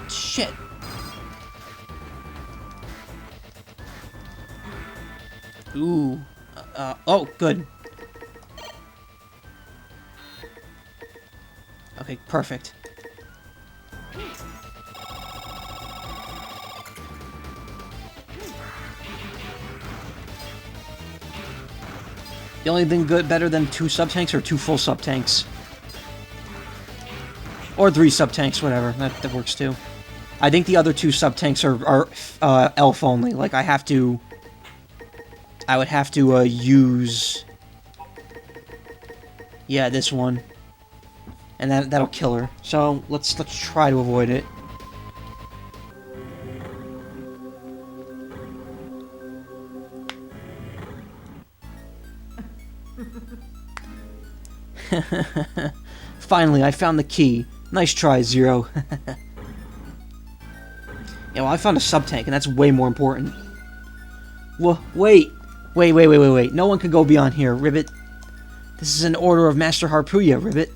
Shit. Ooh. Oh, good. Okay, perfect. The only thing better than 2 sub-tanks or 2 full sub-tanks. Or 3 sub-tanks, whatever. That works too. I think the other 2 sub-tanks are elf only. Like, I would have to use... Yeah, this one. And that'll kill her. So, let's try to avoid it. Finally, I found the key. Nice try, Zero. Yeah, well, I found a sub-tank, and that's way more important. Wait. No one can go beyond here, Ribbit. This is an order of Master Harpooya, Ribbit.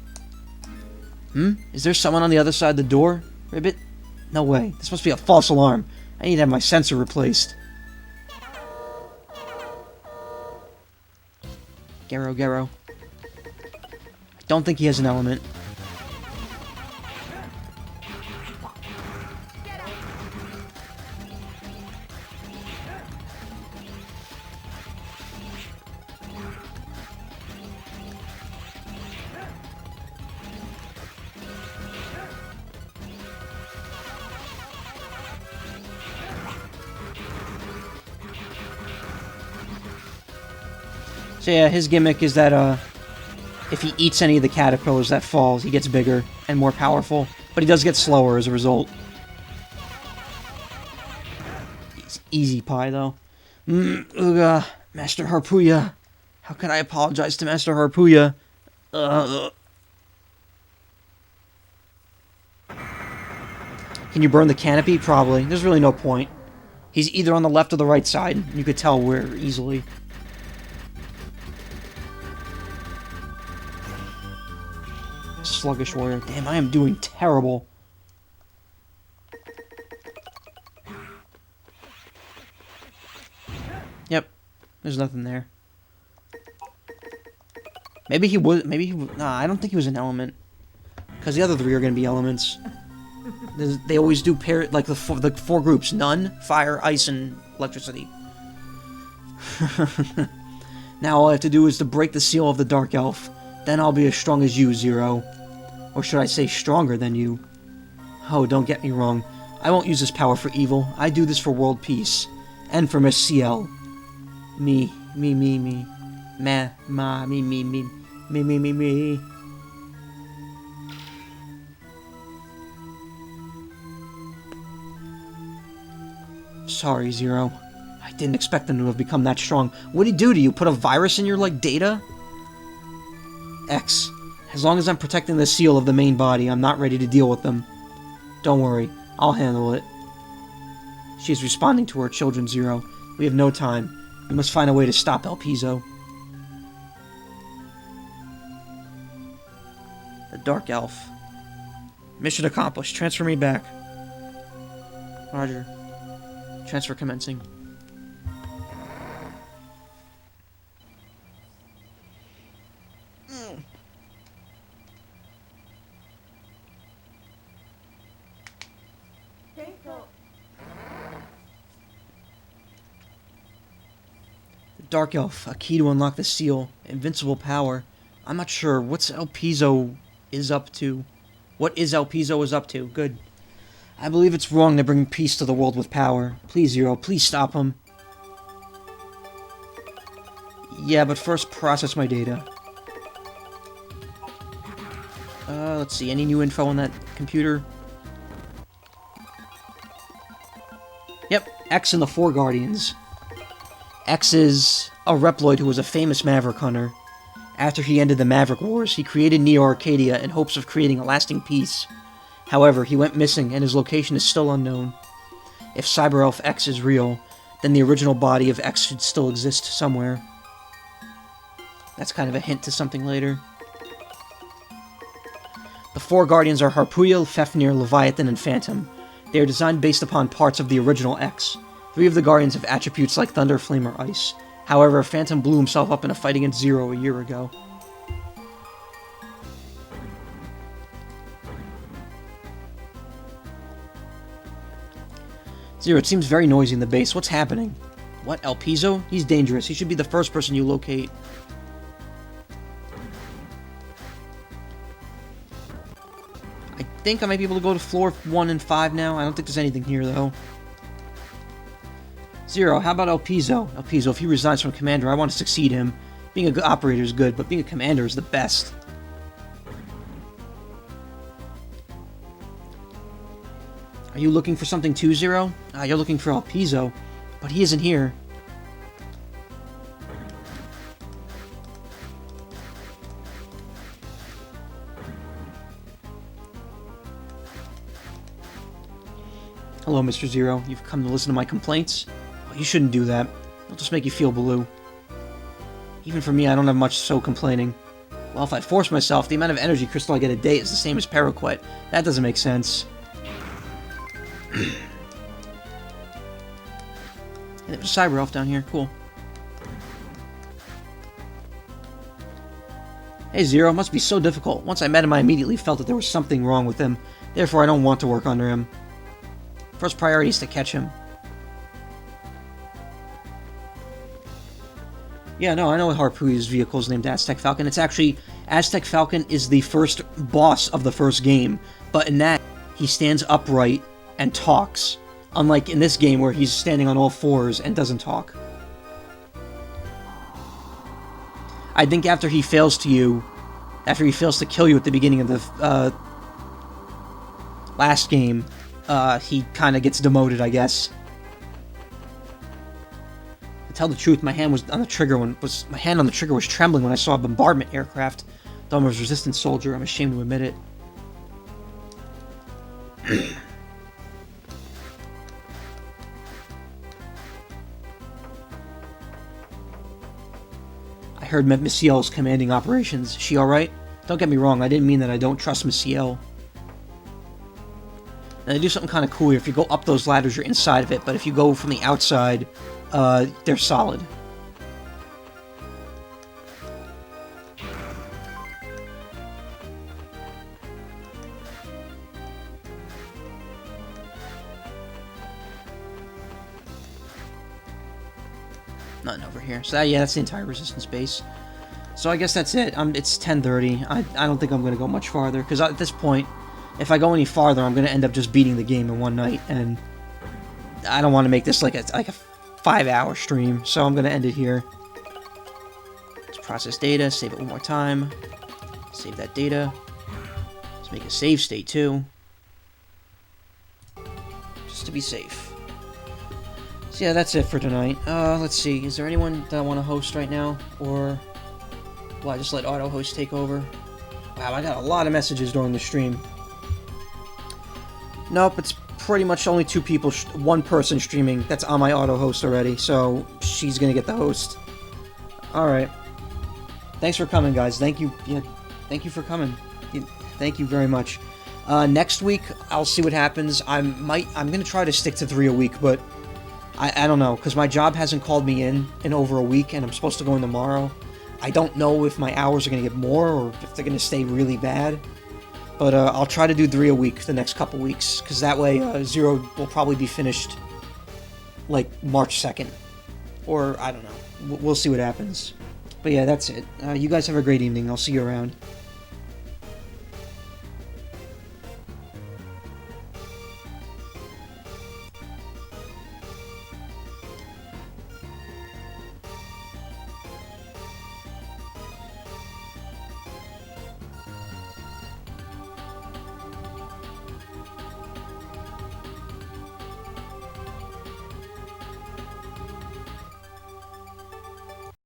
Is there someone on the other side of the door, Ribbit? No way. This must be a false alarm. I need to have my sensor replaced. Garo. I don't think he has an element. So yeah, his gimmick is that if he eats any of the caterpillars that falls, he gets bigger and more powerful. But he does get slower as a result. It's easy pie, though. Ooga, Master Harpooya. How can I apologize to Master Harpooya? Can you burn the canopy? Probably. There's really no point. He's either on the left or the right side. You could tell where easily. Sluggish warrior. Damn, I am doing terrible. Yep. There's nothing there. Maybe he was... Nah, I don't think he was an element. Because the other 3 are going to be elements. They always do pair... Like, the 4 groups. None, fire, ice, and electricity. Now all I have to do is to break the seal of the Dark Elf. Then I'll be as strong as you, Zero. Or should I say stronger than you? Oh, don't get me wrong. I won't use this power for evil. I do this for world peace. And for Miss CL. Me. Ma, me. Sorry, Zero. I didn't expect them to have become that strong. What did he do to you? Put a virus in your, like, data? X. As long as I'm protecting the seal of the main body, I'm not ready to deal with them. Don't worry. I'll handle it. She's responding to her children, Zero. We have no time. We must find a way to stop El Piso. The Dark Elf. Mission accomplished. Transfer me back. Roger. Transfer commencing. The Dark Elf, a key to unlock the seal. Invincible power. I'm not sure. What's El Piso is up to? What is El Piso is up to? Good. I believe it's wrong to bring peace to the world with power. Please, Zero, please stop him. Yeah, but first process my data. Let's see, any new info on that computer? Yep, X and the Four Guardians. X is a Reploid who was a famous Maverick hunter. After he ended the Maverick Wars, he created Neo Arcadia in hopes of creating a lasting peace. However, he went missing and his location is still unknown. If Cyber Elf X is real, then the original body of X should still exist somewhere. That's kind of a hint to something later. The Four Guardians are Harpuyel, Fafnir, Leviathan, and Phantom. They are designed based upon parts of the original X. 3 of the Guardians have attributes like Thunder, Flame, or Ice. However, Phantom blew himself up in a fight against Zero a year ago. Zero, it seems very noisy in the base. What's happening? What, El Piso? He's dangerous. He should be the first person you locate. I think I might be able to go to floor 1 and 5 now. I don't think there's anything here, though. Zero, how about El Piso? El Piso, if he resigns from Commander, I want to succeed him. Being a good operator is good, but being a Commander is the best. Are you looking for something too, Zero? You're looking for El Piso, but he isn't here. Hello, Mr. Zero. You've come to listen to my complaints? Well, you shouldn't do that. It'll just make you feel blue. Even for me, I don't have much so complaining. Well, if I force myself, the amount of energy crystal I get a day is the same as Paraquet. That doesn't make sense. And there's a Cyber Elf down here. Cool. Hey, Zero, it must be so difficult. Once I met him, I immediately felt that there was something wrong with him. Therefore, I don't want to work under him. First priority is to catch him. Yeah, no, I know Harpuy's vehicle is named Aztec Falcon. It's actually... Aztec Falcon is the first boss of the first game. But in that, he stands upright and talks. Unlike in this game where he's standing on all fours and doesn't talk. I think after he fails to you... After he fails to kill you at the beginning of the last game... he kind of gets demoted, I guess. To tell the truth, my hand was on the trigger my hand on the trigger was trembling when I saw a bombardment aircraft. Though I was a resistance soldier, I'm ashamed to admit it. I heard Miss Ciel is commanding operations. She alright? Don't get me wrong, I didn't mean that I don't trust Miss Ciel. And they do something kind of cool here. If you go up those ladders, you're inside of it, but if you go from the outside, they're solid. Nothing over here. So yeah, that's the entire resistance base. So I guess that's it. It's 10:30. I don't think I'm going to go much farther, because at this point, if I go any farther, I'm going to end up just beating the game in one night, and I don't want to make this like a 5-hour stream, so I'm going to end it here. Let's process data, save it one more time, save that data, let's make a save state too, just to be safe. So yeah, that's it for tonight. Let's see, is there anyone that I want to host right now, or will I just let auto host take over? Wow, I got a lot of messages during the stream. Nope, it's pretty much only 2 people, one person streaming that's on my auto host already, so she's gonna get the host. Alright. Thanks for coming, guys. Thank you. Yeah, thank you for coming. Thank you very much. Next week, I'll see what happens. I'm gonna try to stick to 3 a week, but I don't know, because my job hasn't called me in over a week, and I'm supposed to go in tomorrow. I don't know if my hours are gonna get more, or if they're gonna stay really bad. But I'll try to do 3 a week the next couple weeks, because that way Zero will probably be finished, like, March 2nd. Or, I don't know. We'll see what happens. But yeah, that's it. You guys have a great evening. I'll see you around.